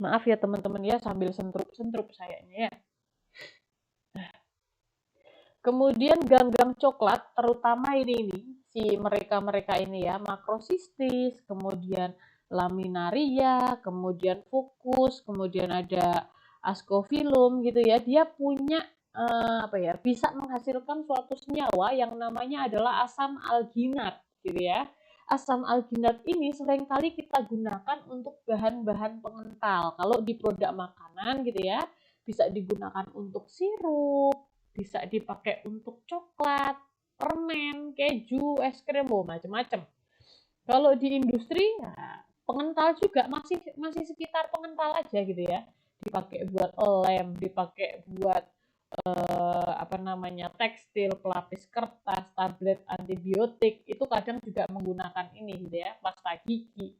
Maaf ya teman-teman ya sambil sentrup-sentrup sayanya ya. Kemudian ganggang coklat terutama ini si mereka ini ya, makrosistis, kemudian laminaria, kemudian fucus, kemudian ada ascophyllum gitu ya. Dia punya bisa menghasilkan suatu senyawa yang namanya adalah asam alginat gitu ya. Asam alginat ini seringkali kita gunakan untuk bahan-bahan pengental. Kalau di produk makanan gitu ya, bisa digunakan untuk sirup, bisa dipakai untuk coklat, permen, keju, es krim, macam-macam. Kalau di industri ya pengental juga masih sekitar pengental aja gitu ya. Dipakai buat lem, dipakai buat tekstil, pelapis kertas, tablet antibiotik, itu kadang juga menggunakan ini gitu ya, pasta gigi.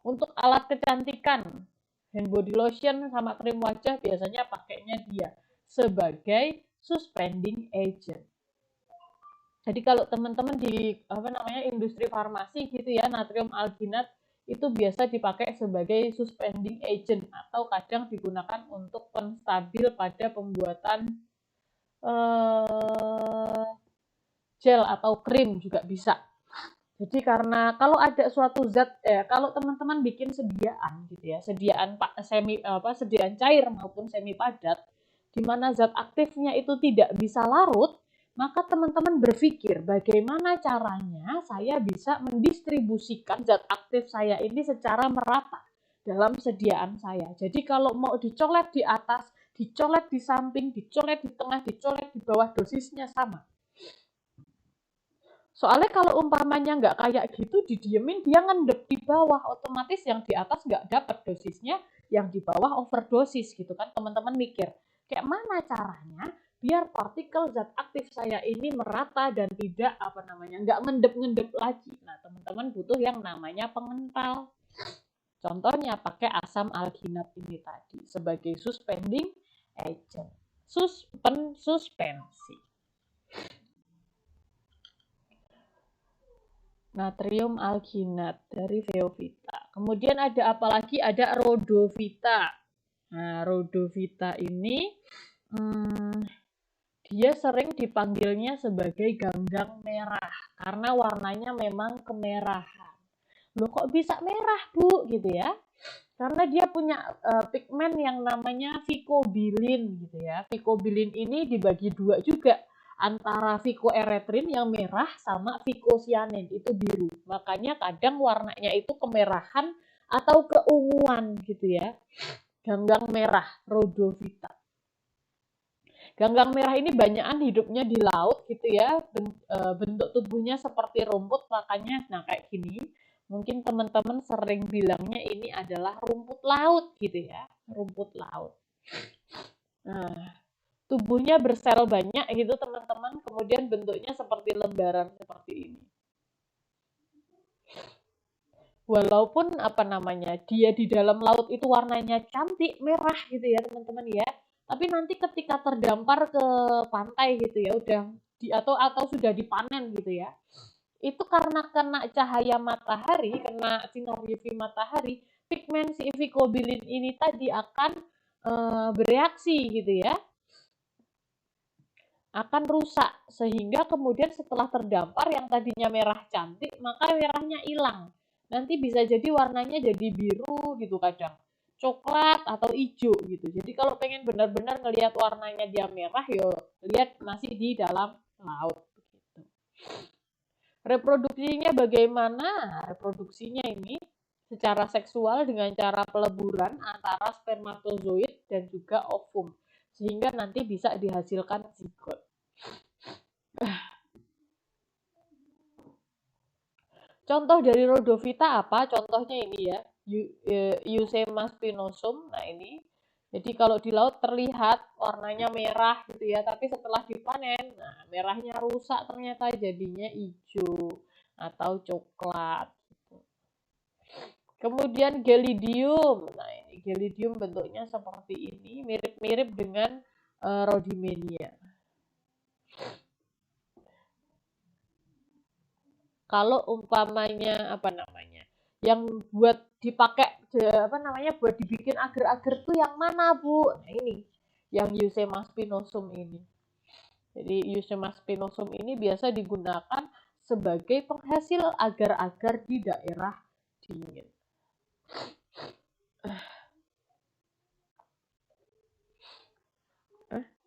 Untuk alat kecantikan, hand body lotion sama krim wajah biasanya pakainya dia sebagai suspending agent. Jadi kalau teman-teman di industri farmasi gitu ya, natrium alginat itu biasa dipakai sebagai suspending agent atau kadang digunakan untuk penstabil pada pembuatan gel atau krim juga bisa. Jadi karena kalau ada suatu zat kalau teman-teman bikin sediaan gitu ya, sediaan cair maupun semi padat di mana zat aktifnya itu tidak bisa larut, maka teman-teman berpikir bagaimana caranya saya bisa mendistribusikan zat aktif saya ini secara merata dalam sediaan saya. Jadi kalau mau dicolet di atas, dicolet di samping, dicolet di tengah, dicolet di bawah, dosisnya sama. Soalnya kalau umpamanya nggak kayak gitu, didiemin dia ngendep di bawah, otomatis yang di atas nggak dapat dosisnya, yang di bawah overdosis gitu kan. Teman-teman mikir, kayak mana caranya biar partikel zat aktif saya ini merata dan tidak nggak ngendep-ngendep lagi. Nah, teman-teman butuh yang namanya pengental. Contohnya pakai asam alginat ini tadi sebagai suspending agent. Suspensi. Natrium alginat dari Veovita. Kemudian ada apa lagi? Ada rhodovita. Nah, rhodovita ini dia sering dipanggilnya sebagai ganggang merah karena warnanya memang kemerahan. Loh kok bisa merah, Bu? Gitu ya. Karena dia punya pigmen yang namanya vicobilin gitu ya. Vicobilin ini dibagi dua juga antara vicoerythrin yang merah sama vicocyanin itu biru. Makanya kadang warnanya itu kemerahan atau keunguan gitu ya. Ganggang merah, Rhodophyta. Ganggang merah ini banyakan hidupnya di laut gitu ya. Bentuk tubuhnya seperti rumput, makanya nah kayak gini. Mungkin teman-teman sering bilangnya ini adalah rumput laut gitu ya, rumput laut. Nah, tubuhnya bersel banyak gitu teman-teman, kemudian bentuknya seperti lembaran seperti ini. Walaupun dia di dalam laut itu warnanya cantik merah gitu ya teman-teman ya, tapi nanti ketika terdampar ke pantai gitu ya, atau sudah dipanen gitu ya, itu karena kena cahaya matahari, kena sinar UV matahari, pigmen si vicobilin ini tadi akan bereaksi gitu ya, akan rusak, sehingga kemudian setelah terdampar yang tadinya merah cantik, maka merahnya hilang. Nanti bisa jadi warnanya jadi biru gitu kadang, coklat atau hijau gitu. Jadi kalau pengen benar-benar ngelihat warnanya dia merah, yo lihat masih di dalam laut. Gitu. Reproduksinya bagaimana? Reproduksinya ini secara seksual dengan cara peleburan antara spermatozoid dan juga ovum, sehingga nanti bisa dihasilkan zigot. Contoh dari Rhodophyta apa? Contohnya ini ya, Eusema spinosum. Nah ini, jadi kalau di laut terlihat warnanya merah gitu ya, tapi setelah dipanen, nah merahnya rusak ternyata jadinya hijau atau coklat. Gitu. Kemudian Gelidium. Nah ini Gelidium bentuknya seperti ini, mirip-mirip dengan Rhodymenia. Kalau umpamanya yang buat dipakai buat dibikin agar-agar tuh yang mana, Bu? Nah ini yang Eusema spinosum ini. Jadi Eusema spinosum ini biasa digunakan sebagai penghasil agar-agar di daerah dingin.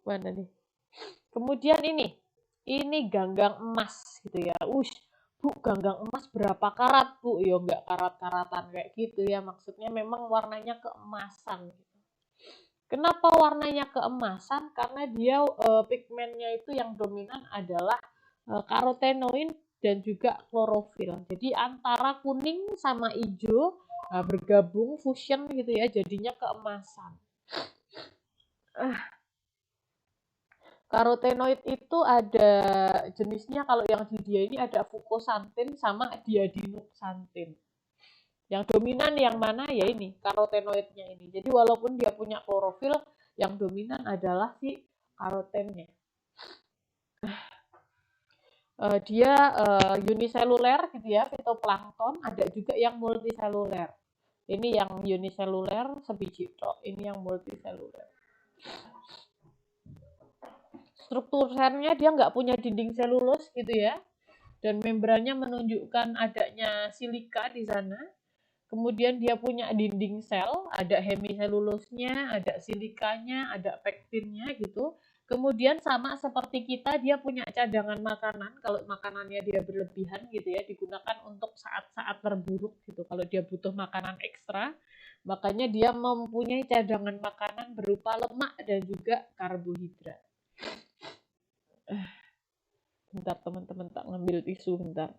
Mana nih? Kemudian ini ganggang emas gitu ya. Bu, ganggang emas berapa karat, Bu? Ya nggak karat-karatan kayak gitu ya. Maksudnya memang warnanya keemasan. Gitu. Kenapa warnanya keemasan? Karena dia pigmennya itu yang dominan adalah karotenoid dan juga klorofil. Jadi antara kuning sama hijau bergabung fusion gitu ya, jadinya keemasan. Karotenoid itu ada jenisnya, kalau yang di dia ini ada fucosantin sama diadinoxantin. Yang dominan yang mana ya ini, karotenoidnya ini. Jadi walaupun dia punya klorofil, yang dominan adalah si karotennya. Dia uniseluler gitu ya, fitoplankton, ada juga yang multiseluler. Ini yang uniseluler sebiji tok, ini yang multiseluler. Struktur selnya dia nggak punya dinding selulus gitu ya, dan membrannya menunjukkan adanya silika di sana. Kemudian dia punya dinding sel, ada hemiselulusnya, ada silikanya, ada pektinnya gitu. Kemudian sama seperti kita, dia punya cadangan makanan. Kalau makanannya dia berlebihan gitu ya, digunakan untuk saat-saat terburuk gitu. Kalau dia butuh makanan ekstra, makanya dia mempunyai cadangan makanan berupa lemak dan juga karbohidrat. Bentar teman-teman, tak ngambil tisu bentar.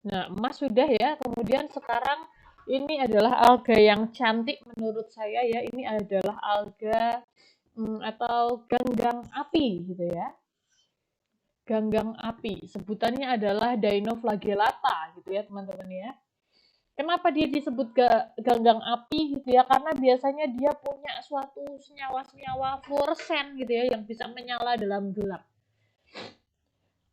Nah, emas sudah ya. Kemudian sekarang ini adalah alga yang cantik menurut saya ya. Ini adalah alga atau ganggang api gitu ya. ganggang api. Sebutannya adalah Dinoflagellata gitu ya teman-teman ya. Kenapa dia disebut ganggang api gitu ya? Karena biasanya dia punya suatu senyawa-senyawa fluoresen gitu ya yang bisa menyala dalam gelap.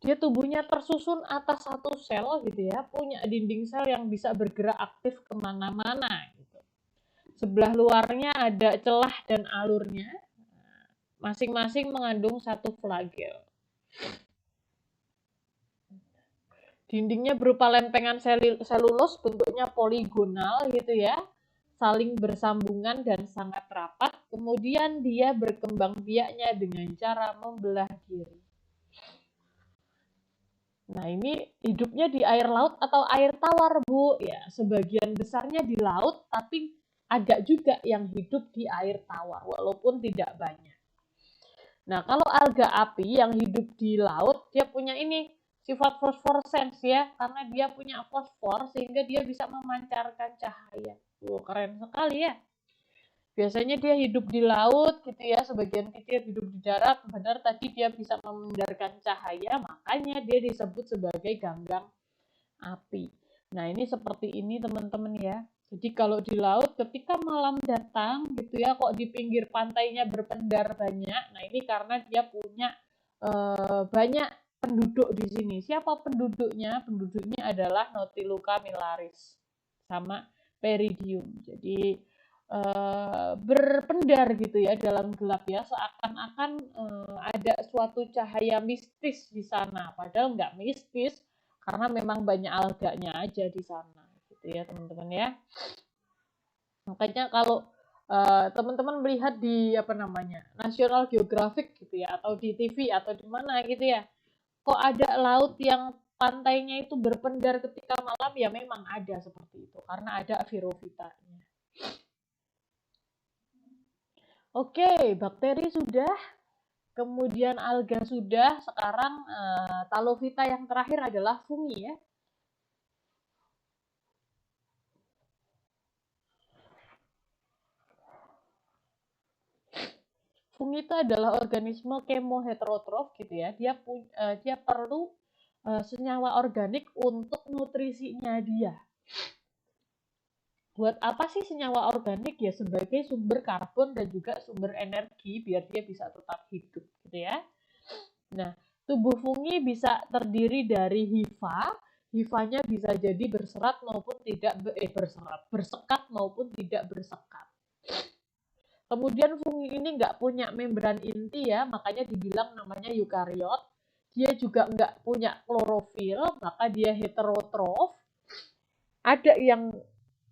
Dia tubuhnya tersusun atas satu sel gitu ya, punya dinding sel yang bisa bergerak aktif kemana-mana. Gitu. Sebelah luarnya ada celah dan alurnya, masing-masing mengandung satu flagel. Dindingnya berupa lempengan selulus, bentuknya poligonal gitu ya, saling bersambungan dan sangat rapat. Kemudian dia berkembang biaknya dengan cara membelah diri. Nah, ini hidupnya di air laut atau air tawar, Bu. Ya, sebagian besarnya di laut, tapi ada juga yang hidup di air tawar, walaupun tidak banyak. Nah, kalau alga api yang hidup di laut, dia punya ini, sifat fosforescens ya, karena dia punya fosfor sehingga dia bisa memancarkan cahaya. Keren sekali ya. Biasanya dia hidup di laut gitu ya, sebagian kecil hidup di darat. Benar tadi dia bisa memancarkan cahaya, makanya dia disebut sebagai ganggang api. Nah, ini seperti ini teman-teman ya. Jadi kalau di laut ketika malam datang gitu ya, kok di pinggir pantainya berpendar banyak. Nah, ini karena dia punya banyak penduduk di sini. Siapa penduduknya? Penduduknya adalah Nautiluca milaris sama Peridium. Jadi berpendar gitu ya dalam gelap ya, seakan-akan ada suatu cahaya mistis di sana. Padahal nggak mistis karena memang banyak alganya aja di sana gitu ya teman-teman ya. Makanya kalau teman-teman melihat di National Geographic gitu ya, atau di TV atau di mana gitu ya, kok ada laut yang pantainya itu berpendar ketika malam, ya memang ada seperti itu karena ada virovitanya. Oke, bakteri sudah, kemudian alga sudah, sekarang talovita yang terakhir adalah fungi ya. Fungi itu adalah organisme kemoheterotrof gitu ya. Dia perlu senyawa organik untuk nutrisinya dia. Buat apa sih senyawa organik? Ya sebagai sumber karbon dan juga sumber energi biar dia bisa tetap hidup gitu ya. Nah, tubuh fungi bisa terdiri dari hifa. Hifanya bisa jadi berserat maupun tidak bersekat maupun tidak bersekat. Kemudian fungi ini nggak punya membran inti ya, makanya dibilang namanya eukariot. Dia juga nggak punya klorofil, maka dia heterotrof. Ada yang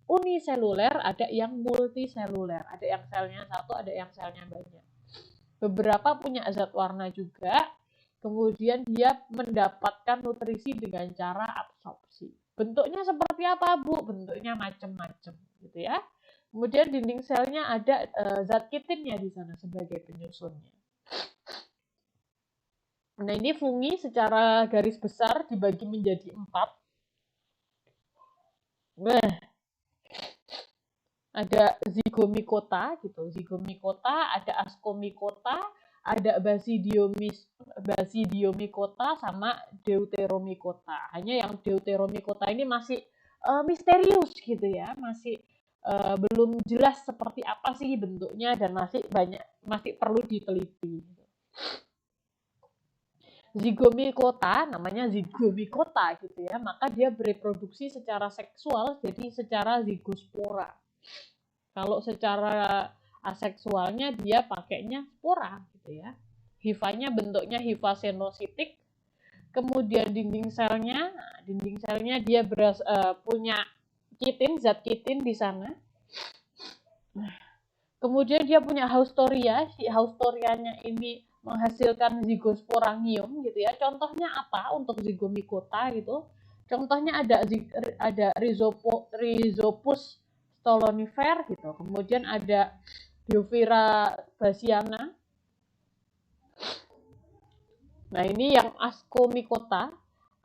uniseluler, ada yang multiseluler. Ada yang selnya satu, ada yang selnya banyak. Beberapa punya zat warna juga. Kemudian dia mendapatkan nutrisi dengan cara absorpsi. Bentuknya seperti apa, Bu? Bentuknya macam-macam gitu ya. Kemudian dinding selnya ada zat kitinnya di sana sebagai penyusunnya. Nah, ini fungi secara garis besar dibagi menjadi 4. Nah, ada zygomicota gitu, zygomicota, ada ascomicota, ada basidiomicota sama deuteromicota. Hanya yang deuteromicota ini masih misterius gitu ya, masih belum jelas seperti apa sih bentuknya dan masih perlu diteliti. Zygomicota, namanya zygomicota gitu ya, maka dia bereproduksi secara seksual, jadi secara zygospora. Kalau secara aseksualnya dia pakainya spora gitu ya. Hifanya bentuknya hifa senositik. Kemudian dinding selnya dia punya kitin, zat kitin di sana. Kemudian dia punya haustoria, si haustorianya ini menghasilkan zygosporangium gitu ya. Contohnya apa untuk zygomicota gitu? Contohnya ada Rhizopus stolonifer gitu. Kemudian ada Biovira bassiana. Nah, ini yang ascomicota.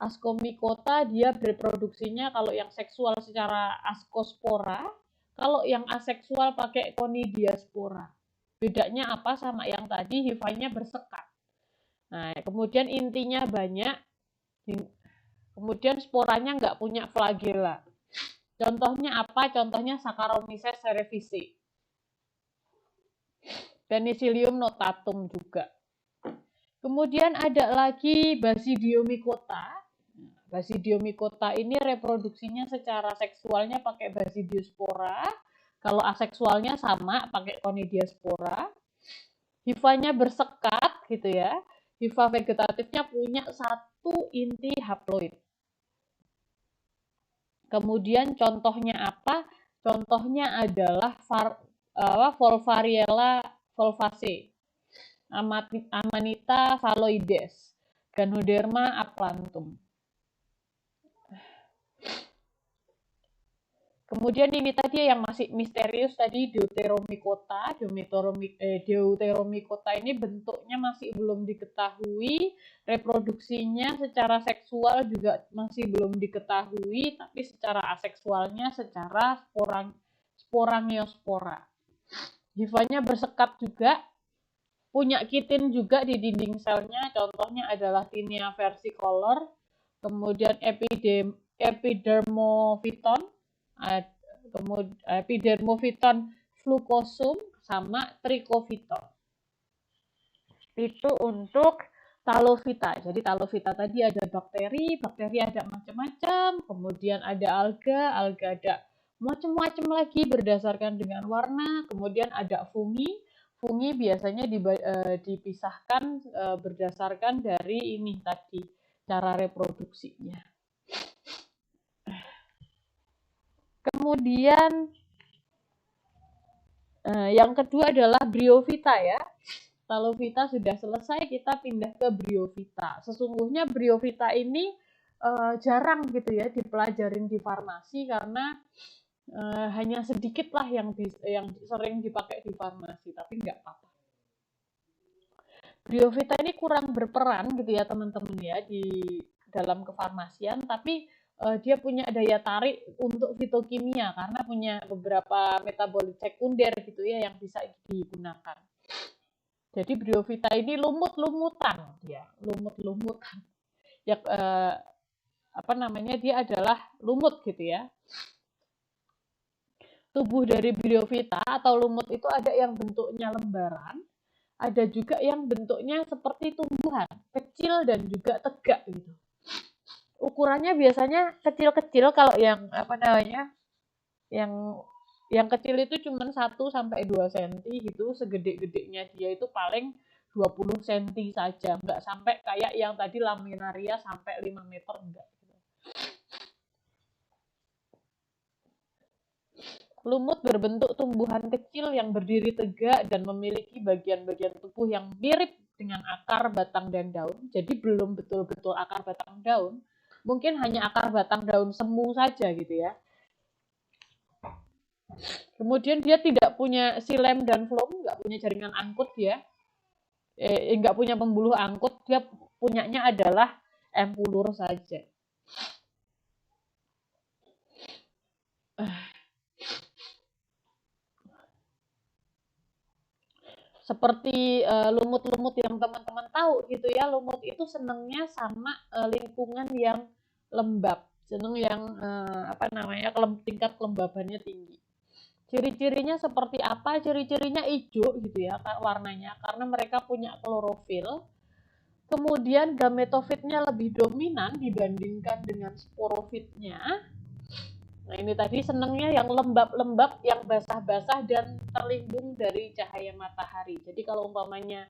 Ascomicota dia bereproduksinya kalau yang seksual secara ascospora, kalau yang aseksual pakai conidiaspora. Bedanya apa sama yang tadi? Hifanya bersekat. Nah, kemudian intinya banyak, kemudian sporanya nggak punya flagela. Contohnya apa? Contohnya Saccharomyces cerevisiae. Penicillium notatum juga. Kemudian ada lagi Basidiomycota. Basidiomycota ini reproduksinya secara seksualnya pakai Basidiospora. Kalau aseksualnya sama pakai Conidiaspora. Hifanya bersekat gitu ya. Hifa vegetatifnya punya satu inti haploid. Kemudian contohnya apa? Contohnya adalah Volvariella volvaceae, Amanita phalloides, Ganoderma aplantum. Kemudian ini tadi yang masih misterius tadi Deuteromycota. Deuteromycota ini bentuknya masih belum diketahui, reproduksinya secara seksual juga masih belum diketahui, tapi secara aseksualnya secara sporangiospora. Hifanya bersekat juga, punya kitin juga di dinding selnya, contohnya adalah Tinea versicolor, kemudian epidermophyton, kemudian epidermophyton flucosum sama trichophyton. Itu untuk Talovita. Jadi Talovita tadi ada bakteri ada macam-macam, kemudian ada alga ada macam-macam lagi berdasarkan dengan warna, kemudian ada fungi. Fungi biasanya dipisahkan berdasarkan dari ini tadi, cara reproduksinya. Kemudian yang kedua adalah Bryophyta ya. Talovita sudah selesai, kita pindah ke Bryophyta. Sesungguhnya Bryophyta ini jarang gitu ya dipelajarin di farmasi karena hanya sedikit lah yang sering dipakai di farmasi, tapi nggak apa-apa. Bryophyta ini kurang berperan gitu ya teman-teman ya di dalam kefarmasian, tapi dia punya daya tarik untuk fitokimia karena punya beberapa metabolit sekunder gitu ya yang bisa digunakan. Jadi Bryophyta ini lumut-lumutan ya, lumut-lumutan. Ya dia adalah lumut gitu ya. Tubuh dari Bryophyta atau lumut itu ada yang bentuknya lembaran, ada juga yang bentuknya seperti tumbuhan, kecil dan juga tegak gitu. Ukurannya biasanya kecil-kecil, kalau yang yang kecil itu cuma 1 sampai 2 cm gitu, segede-gedenya dia itu paling 20 cm saja, enggak sampai kayak yang tadi laminaria sampai 5 meter enggak. Lumut berbentuk tumbuhan kecil yang berdiri tegak dan memiliki bagian-bagian tubuh yang mirip dengan akar, batang, dan daun. Jadi belum betul-betul akar, batang, daun. Mungkin hanya akar, batang, daun semu saja gitu ya. Kemudian dia tidak punya xilem dan floem, nggak punya jaringan angkut ya. Nggak punya pembuluh angkut, dia punyanya adalah empulur saja. Seperti lumut-lumut yang teman-teman tahu gitu ya, lumut itu senangnya sama lingkungan yang lembab, senang yang tingkat kelembabannya tinggi. Ciri-cirinya seperti apa? Ciri-cirinya hijau gitu ya warnanya, karena mereka punya klorofil. Kemudian gametofitnya lebih dominan dibandingkan dengan sporofitnya. Nah ini tadi senangnya yang lembab-lembab, yang basah-basah dan terlindung dari cahaya matahari. Jadi kalau umpamanya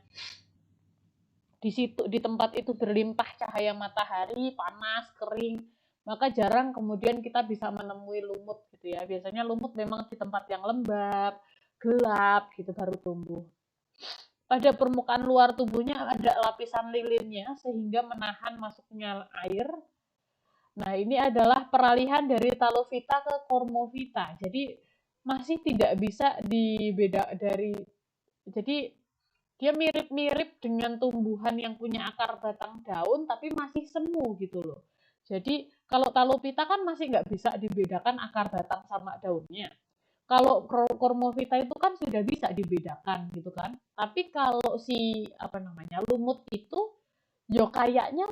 di tempat itu berlimpah cahaya matahari, panas, kering, maka jarang kemudian kita bisa menemui lumut gitu ya. Biasanya lumut memang di tempat yang lembab, gelap gitu baru tumbuh. Pada permukaan luar tubuhnya ada lapisan lilinnya sehingga menahan masuknya air. Nah, ini adalah peralihan dari Talovita ke Cormovita. Jadi masih tidak bisa jadi dia mirip-mirip dengan tumbuhan yang punya akar, batang, daun, tapi masih semu gitu loh. Jadi kalau Talovita kan masih nggak bisa dibedakan akar, batang, sama daunnya. Kalau Cormovita itu kan sudah bisa dibedakan gitu kan. Tapi kalau si lumut itu Yo kayaknya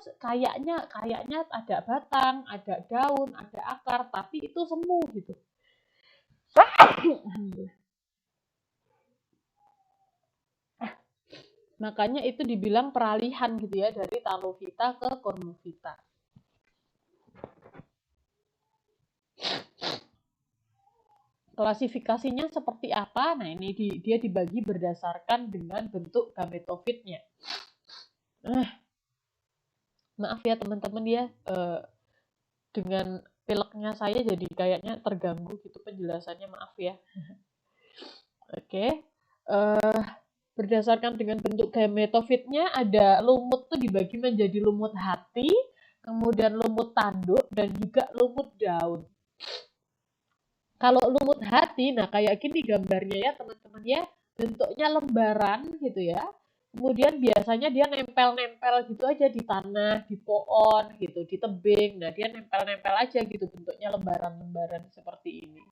ada batang, ada daun, ada akar, tapi itu semu gitu. Makanya itu dibilang peralihan gitu ya dari Talovita ke Cormovita. Klasifikasinya seperti apa? Nah, ini dia dibagi berdasarkan dengan bentuk gametofitnya. Maaf ya teman-teman ya, dengan pileknya saya jadi kayaknya terganggu gitu penjelasannya, maaf ya. Oke, berdasarkan dengan bentuk gametofitnya ada lumut tuh dibagi menjadi lumut hati, kemudian lumut tanduk, dan juga lumut daun. Kalau lumut hati, nah kayak gini gambarnya ya teman-teman ya, bentuknya lembaran gitu ya. Kemudian biasanya dia nempel-nempel gitu aja di tanah, di pohon gitu, di tebing. Nah dia nempel-nempel aja gitu bentuknya lembaran-lembaran seperti ini.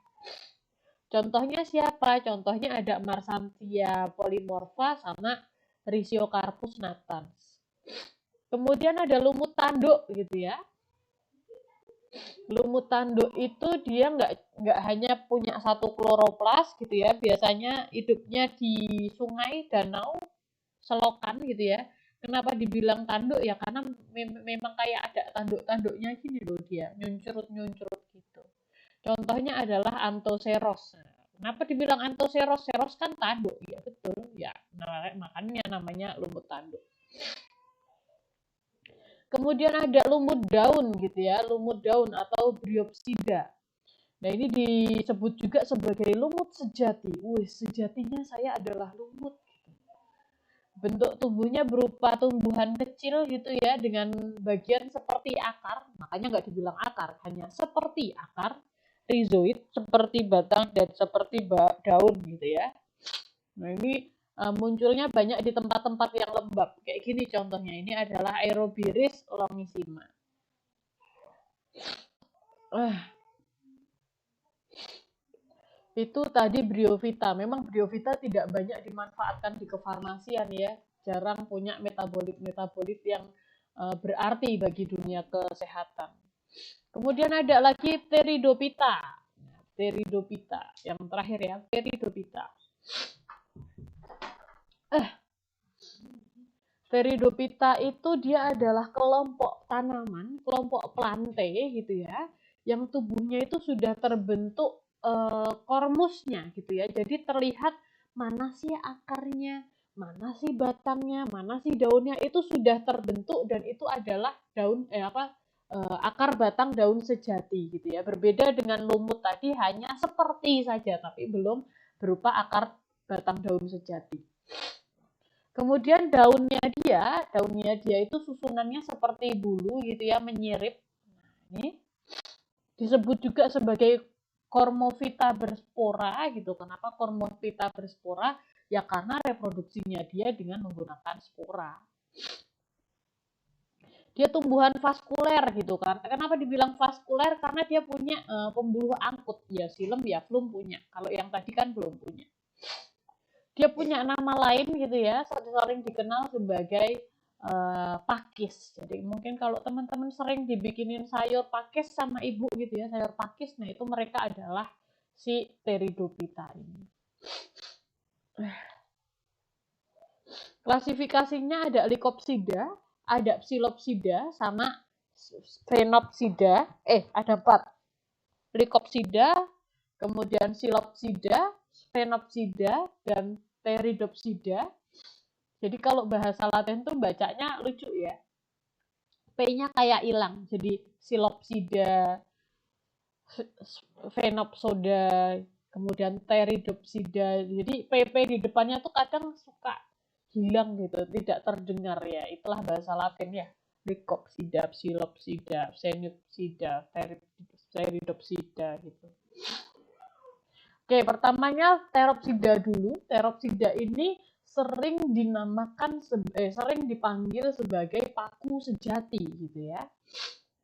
Contohnya siapa? Contohnya ada Marsanthia polymorpha sama Rhizocarpus natans. Kemudian ada lumut tanduk gitu ya. Lumut tanduk itu dia nggak hanya punya satu kloroplas gitu ya, biasanya hidupnya di sungai, danau, selokan gitu ya. Kenapa dibilang tanduk ya? Karena memang kayak ada tanduk-tanduknya gini loh dia, nyuncurut-nyuncurut gitu. Contohnya adalah Anthoceros. Kenapa dibilang Anthoceros? Ceros kan tanduk, ya betul ya. Nah, makanya namanya lumut tanduk. Kemudian ada lumut daun gitu ya, lumut daun atau Bryopsida. Nah ini disebut juga sebagai lumut sejati. Wih, sejatinya saya adalah lumut. Bentuk tubuhnya berupa tumbuhan kecil gitu ya, dengan bagian seperti akar. Makanya nggak dibilang akar, hanya seperti akar, rhizoid, seperti batang dan seperti daun gitu ya. Nah ini munculnya banyak di tempat-tempat yang lembab. Kayak gini contohnya, ini adalah Aerobiris longissima. Itu tadi Bryophyta. Memang Bryophyta tidak banyak dimanfaatkan di kefarmasian ya. Jarang punya metabolit-metabolit yang berarti bagi dunia kesehatan. Kemudian ada lagi Pteridophyta. Pteridophyta. Yang terakhir ya, Pteridophyta. Pteridophyta itu dia adalah kelompok tanaman, kelompok plante gitu ya, yang tubuhnya itu sudah terbentuk kormusnya gitu ya. Jadi terlihat mana sih akarnya, mana sih batangnya, mana sih daunnya, itu sudah terbentuk dan itu adalah daun akar batang daun sejati gitu ya. Berbeda dengan lumut tadi hanya seperti saja tapi belum berupa akar batang daun sejati. Kemudian daunnya dia itu susunannya seperti bulu gitu ya, menyirip. Nah, ini disebut juga sebagai Cormovita berspora gitu. Kenapa Cormovita berspora? Ya karena reproduksinya dia dengan menggunakan spora. Dia tumbuhan vaskuler gitu kan. Kenapa dibilang vaskuler? Karena dia punya pembuluh angkut. Ya silem ya flum punya. Kalau yang tadi kan belum punya. Dia punya nama lain gitu ya, sering dikenal sebagai pakis. Jadi mungkin kalau teman-teman sering dibikinin sayur pakis sama ibu gitu ya, sayur pakis, nah itu mereka adalah si Pteridophyta ini. Klasifikasinya ada Lycopsida, ada Psilopsida, sama Phenopsida. Ada 4. Lycopsida, kemudian Psilopsida, Phenopsida, dan Pteridopsida. Jadi kalau bahasa Latin tuh bacanya lucu ya. P-nya kayak hilang. Jadi Psilopsida, Phenopsoda, kemudian Pteridopsida. Jadi PP di depannya tuh kadang suka hilang gitu, tidak terdengar ya. Itulah bahasa Latin ya. Lycopsida, Psilopsida, Phenopsida, Pteridopsida gitu. Oke, pertamanya Pteropsida dulu. Pteropsida ini sering dipanggil sebagai paku sejati gitu ya.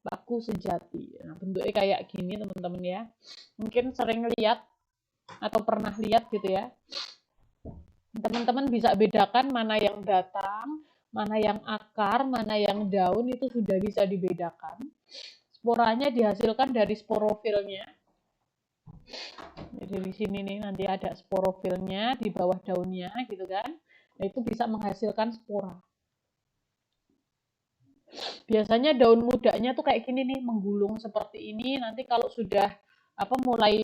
Paku sejati. Nah, bentuknya kayak gini teman-teman ya. Mungkin sering lihat atau pernah lihat gitu ya. Teman-teman bisa bedakan mana yang batang, mana yang akar, mana yang daun itu sudah bisa dibedakan. Sporanya dihasilkan dari sporofilnya. Jadi di sini nih nanti ada sporofilnya di bawah daunnya gitu kan. Nah, itu bisa menghasilkan spora. Biasanya daun mudanya tuh kayak gini nih, menggulung seperti ini. Nanti kalau sudah mulai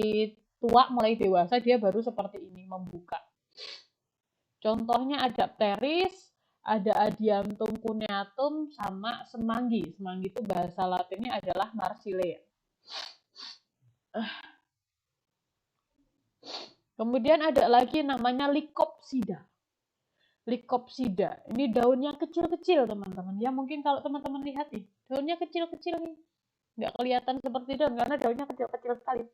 tua, mulai dewasa, dia baru seperti ini membuka. Contohnya ada pteris, ada adiantum cuneatum, sama semanggi. Semanggi itu bahasa latinnya adalah marsilea. Kemudian ada lagi namanya Lycopsida. Lycopsida. Ini daunnya kecil-kecil, teman-teman. Ya mungkin kalau teman-teman lihat nih, daunnya kecil-kecil nih. Nggak kelihatan seperti daun karena daunnya kecil-kecil sekali.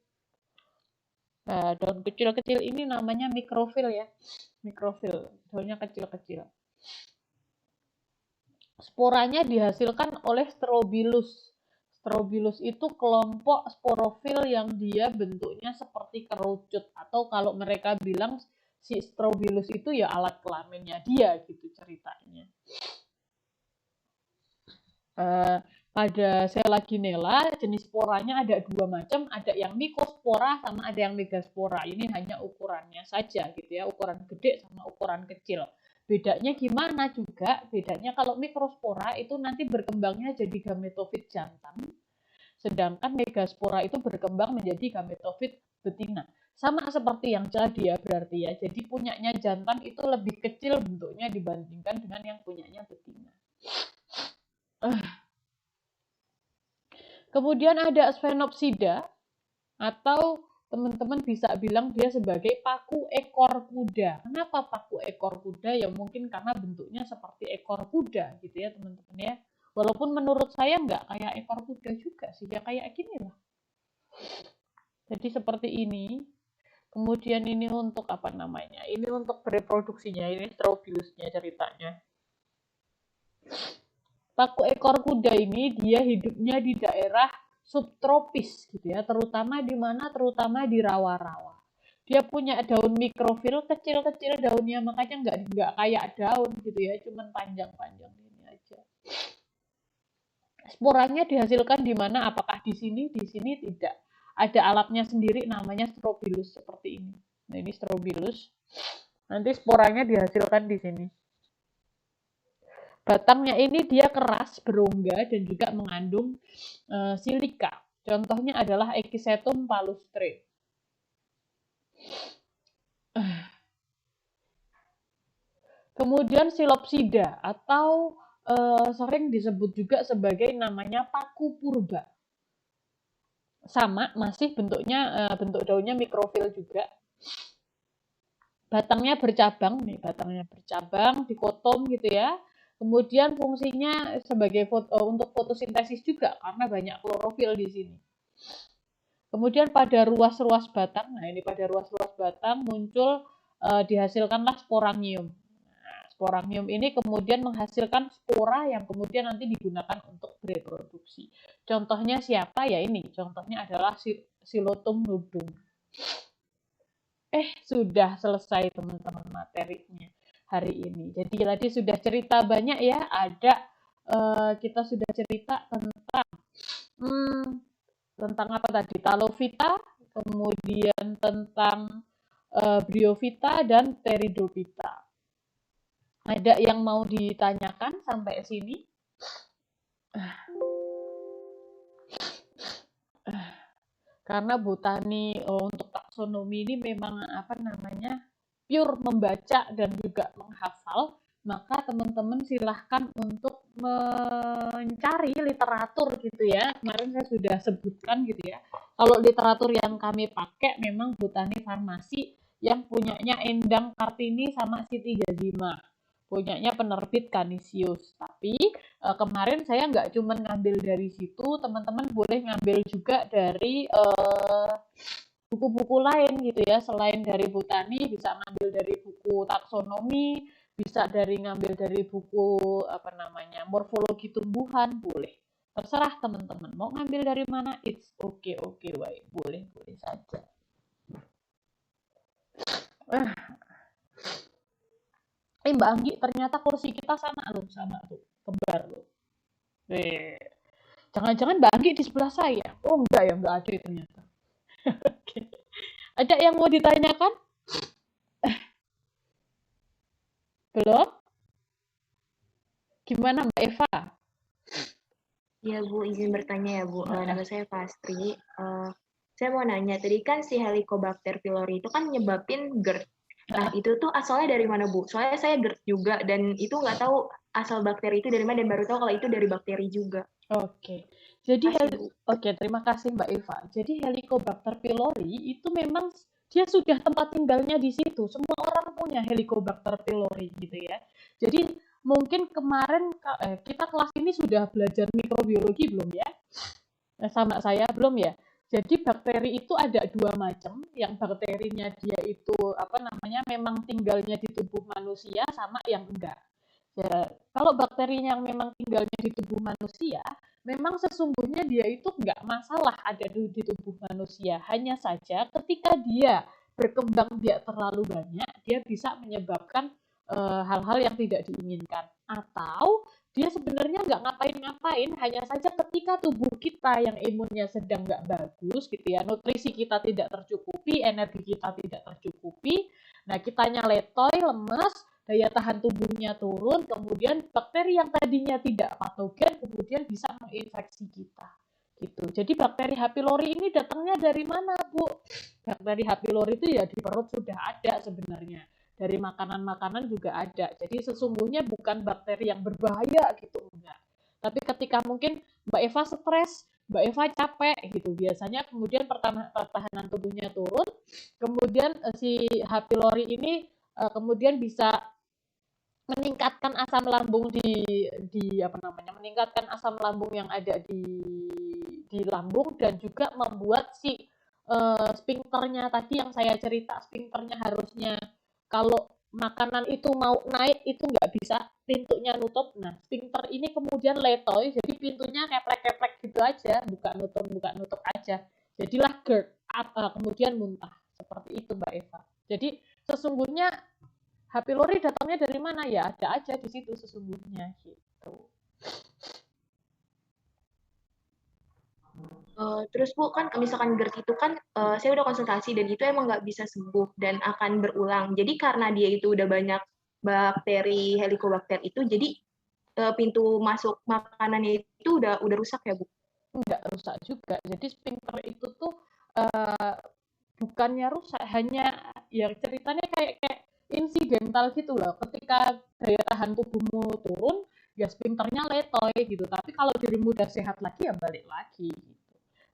Nah, daun kecil-kecil ini namanya mikrofil ya. Mikrofil. Daunnya kecil-kecil. Sporanya dihasilkan oleh Strobilus. Strobilus itu kelompok sporofil yang dia bentuknya seperti kerucut, atau kalau mereka bilang si Strobilus itu ya alat kelaminnya dia gitu ceritanya. Pada Selaginella jenis sporanya ada dua macam, ada yang mikospora sama ada yang megaspora. Ini hanya ukurannya saja gitu ya, ukuran gede sama ukuran kecil. Bedanya gimana juga? Bedanya kalau mikrospora itu nanti berkembangnya jadi gametofit jantan, sedangkan megaspora itu berkembang menjadi gametofit betina. Sama seperti yang jadi ya berarti ya. Jadi punyanya jantan itu lebih kecil bentuknya dibandingkan dengan yang punyanya betina. Kemudian ada Sphenopsida, atau teman-teman bisa bilang dia sebagai paku ekor kuda. Kenapa paku ekor kuda? Ya mungkin karena bentuknya seperti ekor kuda gitu ya teman-teman ya. Walaupun menurut saya nggak kayak ekor kuda juga sih, ya kayak gini lah. Jadi seperti ini. Kemudian ini untuk apa namanya? Ini untuk reproduksinya, ini Strobilusnya ceritanya. Paku ekor kuda ini dia hidupnya di daerah subtropis gitu ya, terutama di mana? Terutama di rawa-rawa. Dia punya daun mikrofil kecil-kecil daunnya, makanya nggak kayak daun gitu ya, cuman panjang-panjang ini aja. Sporanya dihasilkan di mana? Apakah di sini? Di sini tidak. Ada alatnya sendiri namanya Strobilus seperti ini. Nah, ini Strobilus. Nanti sporanya dihasilkan di sini. Batangnya ini dia keras, berongga, dan juga mengandung silika. Contohnya adalah Echisetum palustre. Kemudian Silopsida, atau sering disebut juga sebagai namanya paku purba. Sama, masih bentuknya, bentuk daunnya mikrofil juga. Batangnya bercabang, nih batangnya bercabang, dikotom gitu ya. Kemudian fungsinya sebagai untuk fotosintesis juga karena banyak klorofil di sini. Kemudian pada ruas-ruas batang, nah ini pada ruas-ruas batang muncul dihasilkanlah sporangium. Nah, sporangium ini kemudian menghasilkan spora yang kemudian nanti digunakan untuk bereproduksi. Contohnya siapa ya ini? Contohnya adalah Silotum nudum. Sudah selesai teman-teman materinya hari ini. Jadi tadi sudah cerita banyak ya, ada kita sudah cerita tentang apa tadi? Talovita, kemudian tentang Bryophyta dan Pteridophyta. Ada yang mau ditanyakan sampai sini? Karena botani untuk taksonomi ini memang pure membaca dan juga menghafal, maka teman-teman silahkan untuk mencari literatur gitu ya. Kemarin saya sudah sebutkan gitu ya. Kalau literatur yang kami pakai memang botani farmasi yang punyanya Endang Kartini sama Siti Jazima. Punyanya penerbit Canisius. Tapi kemarin saya nggak cuma ngambil dari situ, teman-teman boleh ngambil juga dari buku-buku lain gitu ya. Selain dari botani, bisa ngambil dari buku taksonomi, bisa ngambil dari buku morfologi tumbuhan, boleh. Terserah teman-teman mau ngambil dari mana, it's okay, boleh saja. Mbak Anggi, ternyata kursi kita sama tuh, kembar loh. Jangan-jangan Mbak Anggi di sebelah saya. Oh enggak ya, enggak ada ternyata. Oke. Ada yang mau ditanyakan? Belum? Gimana Mbak Eva? Ya Bu, izin bertanya ya Bu. Nama saya Pastri. Saya mau nanya, tadi kan si Helicobacter pylori itu kan nyebabin GERD. Nah, itu tuh asalnya dari mana Bu? Soalnya saya GERD juga, dan itu nggak tahu asal bakteri itu dari mana, dan baru tahu kalau itu dari bakteri juga. Oke. Jadi Kasih Bu. Oke, terima kasih Mbak Eva. Jadi Helicobacter pylori itu memang dia sudah tempat tinggalnya di situ. Semua orang punya Helicobacter pylori gitu ya. Jadi mungkin kemarin kita kelas ini sudah belajar mikrobiologi belum ya? Sama saya belum ya. Jadi bakteri itu ada dua macam. Yang bakterinya dia itu apa namanya memang tinggalnya di tubuh manusia sama yang enggak. Ya, kalau bakterinya yang memang tinggalnya di tubuh manusia, memang sesungguhnya dia itu enggak masalah ada di tubuh manusia. Hanya saja ketika dia berkembang biak terlalu banyak, dia bisa menyebabkan hal-hal yang tidak diinginkan. Atau dia sebenarnya nggak ngapain-ngapain, hanya saja ketika tubuh kita yang imunnya sedang nggak bagus gitu ya, nutrisi kita tidak tercukupi, energi kita tidak tercukupi, nah kitanya letoy, lemes, daya tahan tubuhnya turun, kemudian bakteri yang tadinya tidak patogen kemudian bisa menginfeksi kita. Gitu. Jadi bakteri H. pylori ini datangnya dari mana, Bu? Bakteri H. pylori itu ya di perut sudah ada sebenarnya. Dari makanan-makanan juga ada. Jadi sesungguhnya bukan bakteri yang berbahaya gitu, enggak. Tapi ketika mungkin Mbak Eva stres, Mbak Eva capek gitu, biasanya kemudian pertahanan tubuhnya turun, kemudian si H. pylori ini kemudian bisa meningkatkan asam lambung di apa namanya? Meningkatkan asam lambung yang ada di lambung dan juga membuat si sphincternya tadi yang saya cerita, sphincternya harusnya kalau makanan itu mau naik itu nggak bisa, pintunya nutup. Nah, sphincter ini kemudian letoy, jadi pintunya keplek-keplek gitu aja, buka nutup aja. Jadilah GERD, kemudian muntah. Seperti itu Mbak Eva. Jadi sesungguhnya H. pylori datangnya dari mana ya? Ada aja di situ sesungguhnya gitu. Terus Bu, kan misalkan GERD itu kan saya udah konsultasi dan itu emang nggak bisa sembuh dan akan berulang. Jadi karena dia itu udah banyak bakteri Helicobacter itu, jadi pintu masuk makanannya itu udah rusak ya Bu? Enggak rusak juga. Jadi sphincter itu tuh uh, bukannya rusak, hanya ya ceritanya kayak insidental gitu loh. Ketika daya tahan tubuhmu turun, ya sphincternya letoy gitu. Tapi kalau dirimu udah sehat lagi ya balik lagi gitu.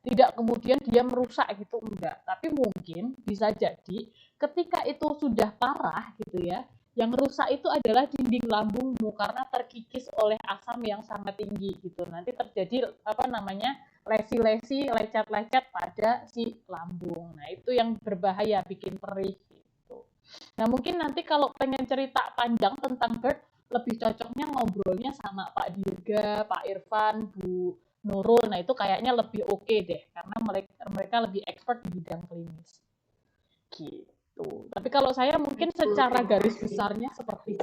Tidak kemudian dia merusak gitu, enggak. Tapi mungkin bisa jadi ketika itu sudah parah gitu ya, yang rusak itu adalah dinding lambungmu karena terkikis oleh asam yang sangat tinggi gitu. Nanti terjadi apa namanya lesi-lesi, lecet-lecet pada si lambung. Nah itu yang berbahaya, bikin perih gitu. Nah mungkin nanti kalau pengen cerita panjang tentang GERD, lebih cocoknya ngobrolnya sama Pak Dirga, Pak Irfan, Bu Nurul. Nah itu kayaknya lebih oke deh, karena mereka lebih expert di bidang klinis. Gitu. Tapi kalau saya mungkin secara garis besarnya seperti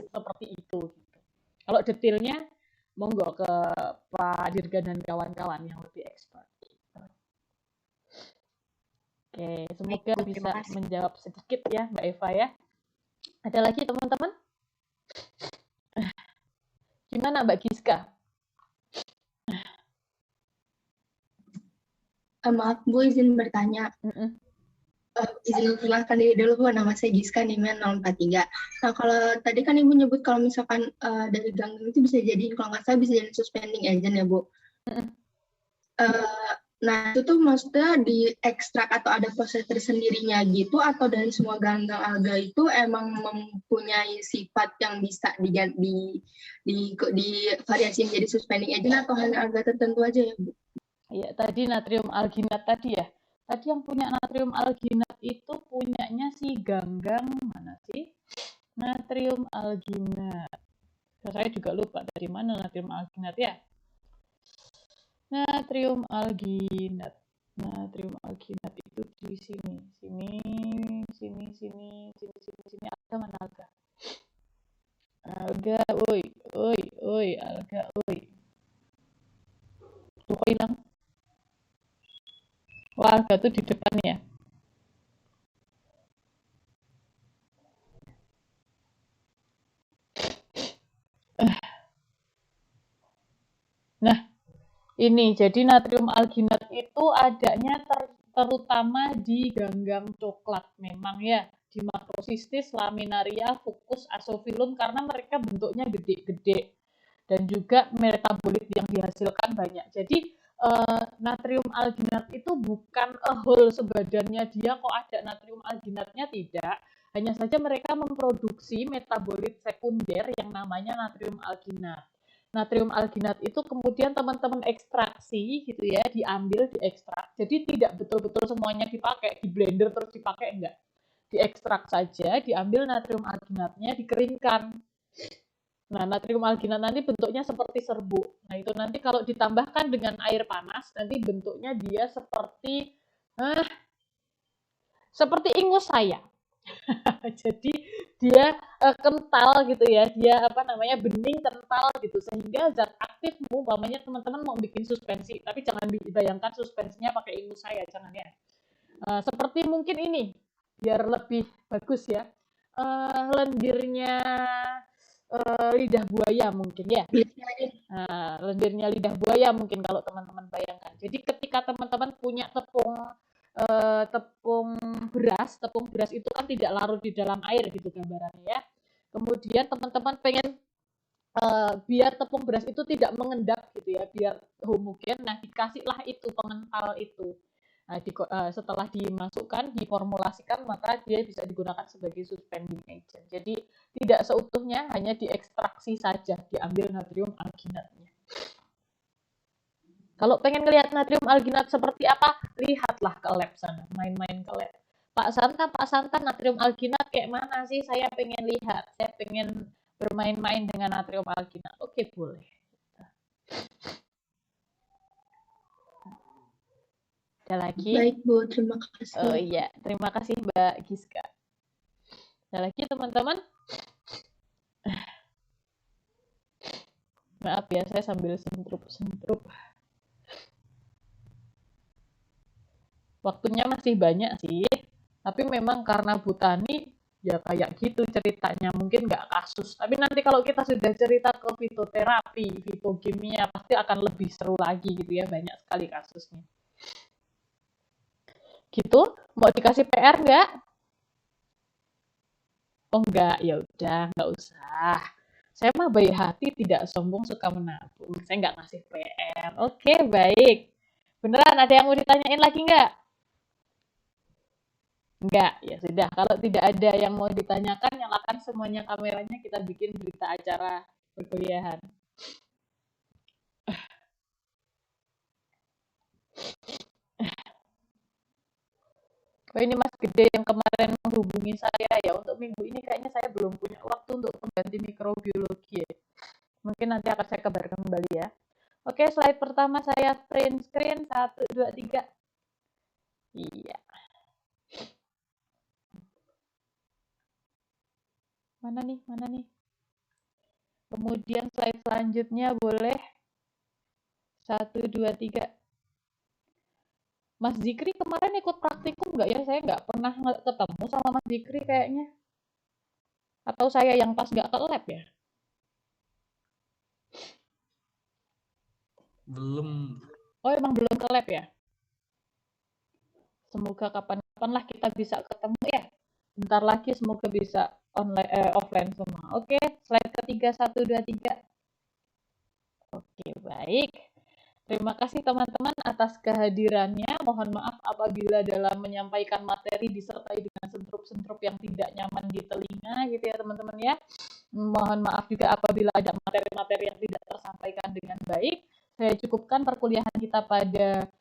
itu. Gitu. Kalau detailnya monggo ke Pak Dirga dan kawan-kawan yang lebih expert. Oke, semoga bisa menjawab sedikit ya Mbak Eva ya. Ada lagi teman-teman? Gimana Mbak Giska? Maaf Bu, izin bertanya. Izin memperkenalkan diri dulu Bu, nama saya Giska, NIM-nya 043. Nah kalau tadi kan Ibu nyebut kalau misalkan dari ganggang itu bisa jadi, kalau nggak salah bisa jadi suspending agent ya Bu. Nah itu tuh maksudnya diekstrak atau ada proses tersendirinya gitu, atau dari semua ganggang alga itu emang mempunyai sifat yang bisa di variasi menjadi suspending agent, atau hanya alga tertentu aja ya Bu? Iya, tadi natrium alginat tadi ya. Tadi yang punya natrium alginat itu punyanya si ganggang mana sih? Natrium alginat. Saya juga lupa dari mana natrium alginat ya. Natrium alginat. Natrium alginat itu di sini. Sini ada mana agak? Alga, oi, oi, oi, Alga, oi. Tuh kok hilang? Wah, Alga tuh di depan ya. Nah, ini jadi natrium alginat itu adanya terutama di ganggang coklat memang ya, di Macrocystis, Laminaria, Fucus, Azophilum karena mereka bentuknya gede-gede dan juga metabolit yang dihasilkan banyak. Jadi natrium alginat itu bukan a whole sebadannya dia kok ada natrium alginatnya, tidak. Hanya saja mereka memproduksi metabolit sekunder yang namanya natrium alginat. Natrium alginat itu kemudian teman-teman ekstraksi gitu ya, diambil, diekstrak. Jadi tidak betul-betul semuanya dipakai, di blender terus dipakai, enggak. Diekstrak saja, diambil natrium alginatnya, dikeringkan. Nah, natrium alginat nanti bentuknya seperti serbuk. Nah, itu nanti kalau ditambahkan dengan air panas, nanti bentuknya dia seperti ingus saya. Jadi dia kental gitu ya, dia bening kental gitu, sehingga zat aktifmu, umpamanya teman-teman mau bikin suspensi, tapi jangan dibayangkan suspensinya pakai ingus saya, jangan ya. Seperti mungkin ini, biar lebih bagus ya, lendirnya lidah buaya mungkin ya. Lendirnya lidah buaya mungkin kalau teman-teman bayangkan. Jadi ketika teman-teman punya tepung beras itu kan tidak larut di dalam air gitu gambarannya ya. Kemudian teman-teman pengen biar tepung beras itu tidak mengendap gitu ya, biar homogen. Nah, dikasihlah itu pengental itu. Nah, setelah dimasukkan, diformulasikan, maka dia bisa digunakan sebagai suspending agent. Jadi tidak seutuhnya, hanya diekstraksi saja, diambil natrium alginatnya. Kalau pengen ngelihat natrium alginat seperti apa, lihatlah ke lab sana, main-main ke lab. Pak Santa, natrium alginat kayak mana sih? Saya pengen lihat, saya pengen bermain-main dengan natrium alginat. Oke, boleh. Ada lagi? Baik, Bu. Terima kasih. Oh iya, terima kasih Mbak Giska. Ada lagi teman-teman? Maaf ya, saya sambil sentrup. Waktunya masih banyak sih, tapi memang karena Bu Tani ya kayak gitu ceritanya, mungkin nggak kasus. Tapi nanti kalau kita sudah cerita ke fitoterapi, fitokimia, pasti akan lebih seru lagi gitu ya, banyak sekali kasusnya. Gitu, mau dikasih PR nggak? Oh enggak, ya udah, nggak usah. Saya mah baik hati, tidak sombong, suka menabung. Saya nggak ngasih PR. Oke, baik. Beneran ada yang mau ditanyain lagi nggak? Enggak, ya sudah. Kalau tidak ada yang mau ditanyakan, nyalakan semuanya kameranya, kita bikin berita acara perkuliahan. Oh, ini Mas Gede yang kemarin menghubungi saya ya. Untuk minggu ini kayaknya saya belum punya waktu untuk pengganti mikrobiologi ya. Mungkin nanti akan saya kabarkan kembali ya. Oke, slide pertama saya print screen. 1, 2, 3. Iya. Mana nih? Kemudian slide selanjutnya boleh. 1, 2, 3. Mas Zikri kemarin ikut praktikum nggak ya? Saya nggak pernah ketemu sama Mas Zikri kayaknya. Atau saya yang pas nggak ke lab ya? Belum. Oh, emang belum ke lab ya? Semoga kapan-kapan lah kita bisa ketemu ya. Bentar lagi semoga bisa offline semua. Oke, slide ketiga 1, 2, 3. Oke, baik. Terima kasih teman-teman atas kehadirannya. Mohon maaf apabila dalam menyampaikan materi disertai dengan sentrup-sentrup yang tidak nyaman di telinga gitu ya teman-teman ya. Mohon maaf juga apabila ada materi-materi yang tidak tersampaikan dengan baik. Saya cukupkan perkuliahan kita pada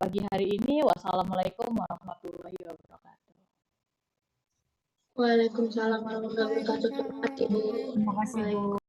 pagi hari ini. Wassalamualaikum warahmatullahi wabarakatuh. Waalaikumsalam warahmatullahi wabarakatuh. Terima kasih Bu.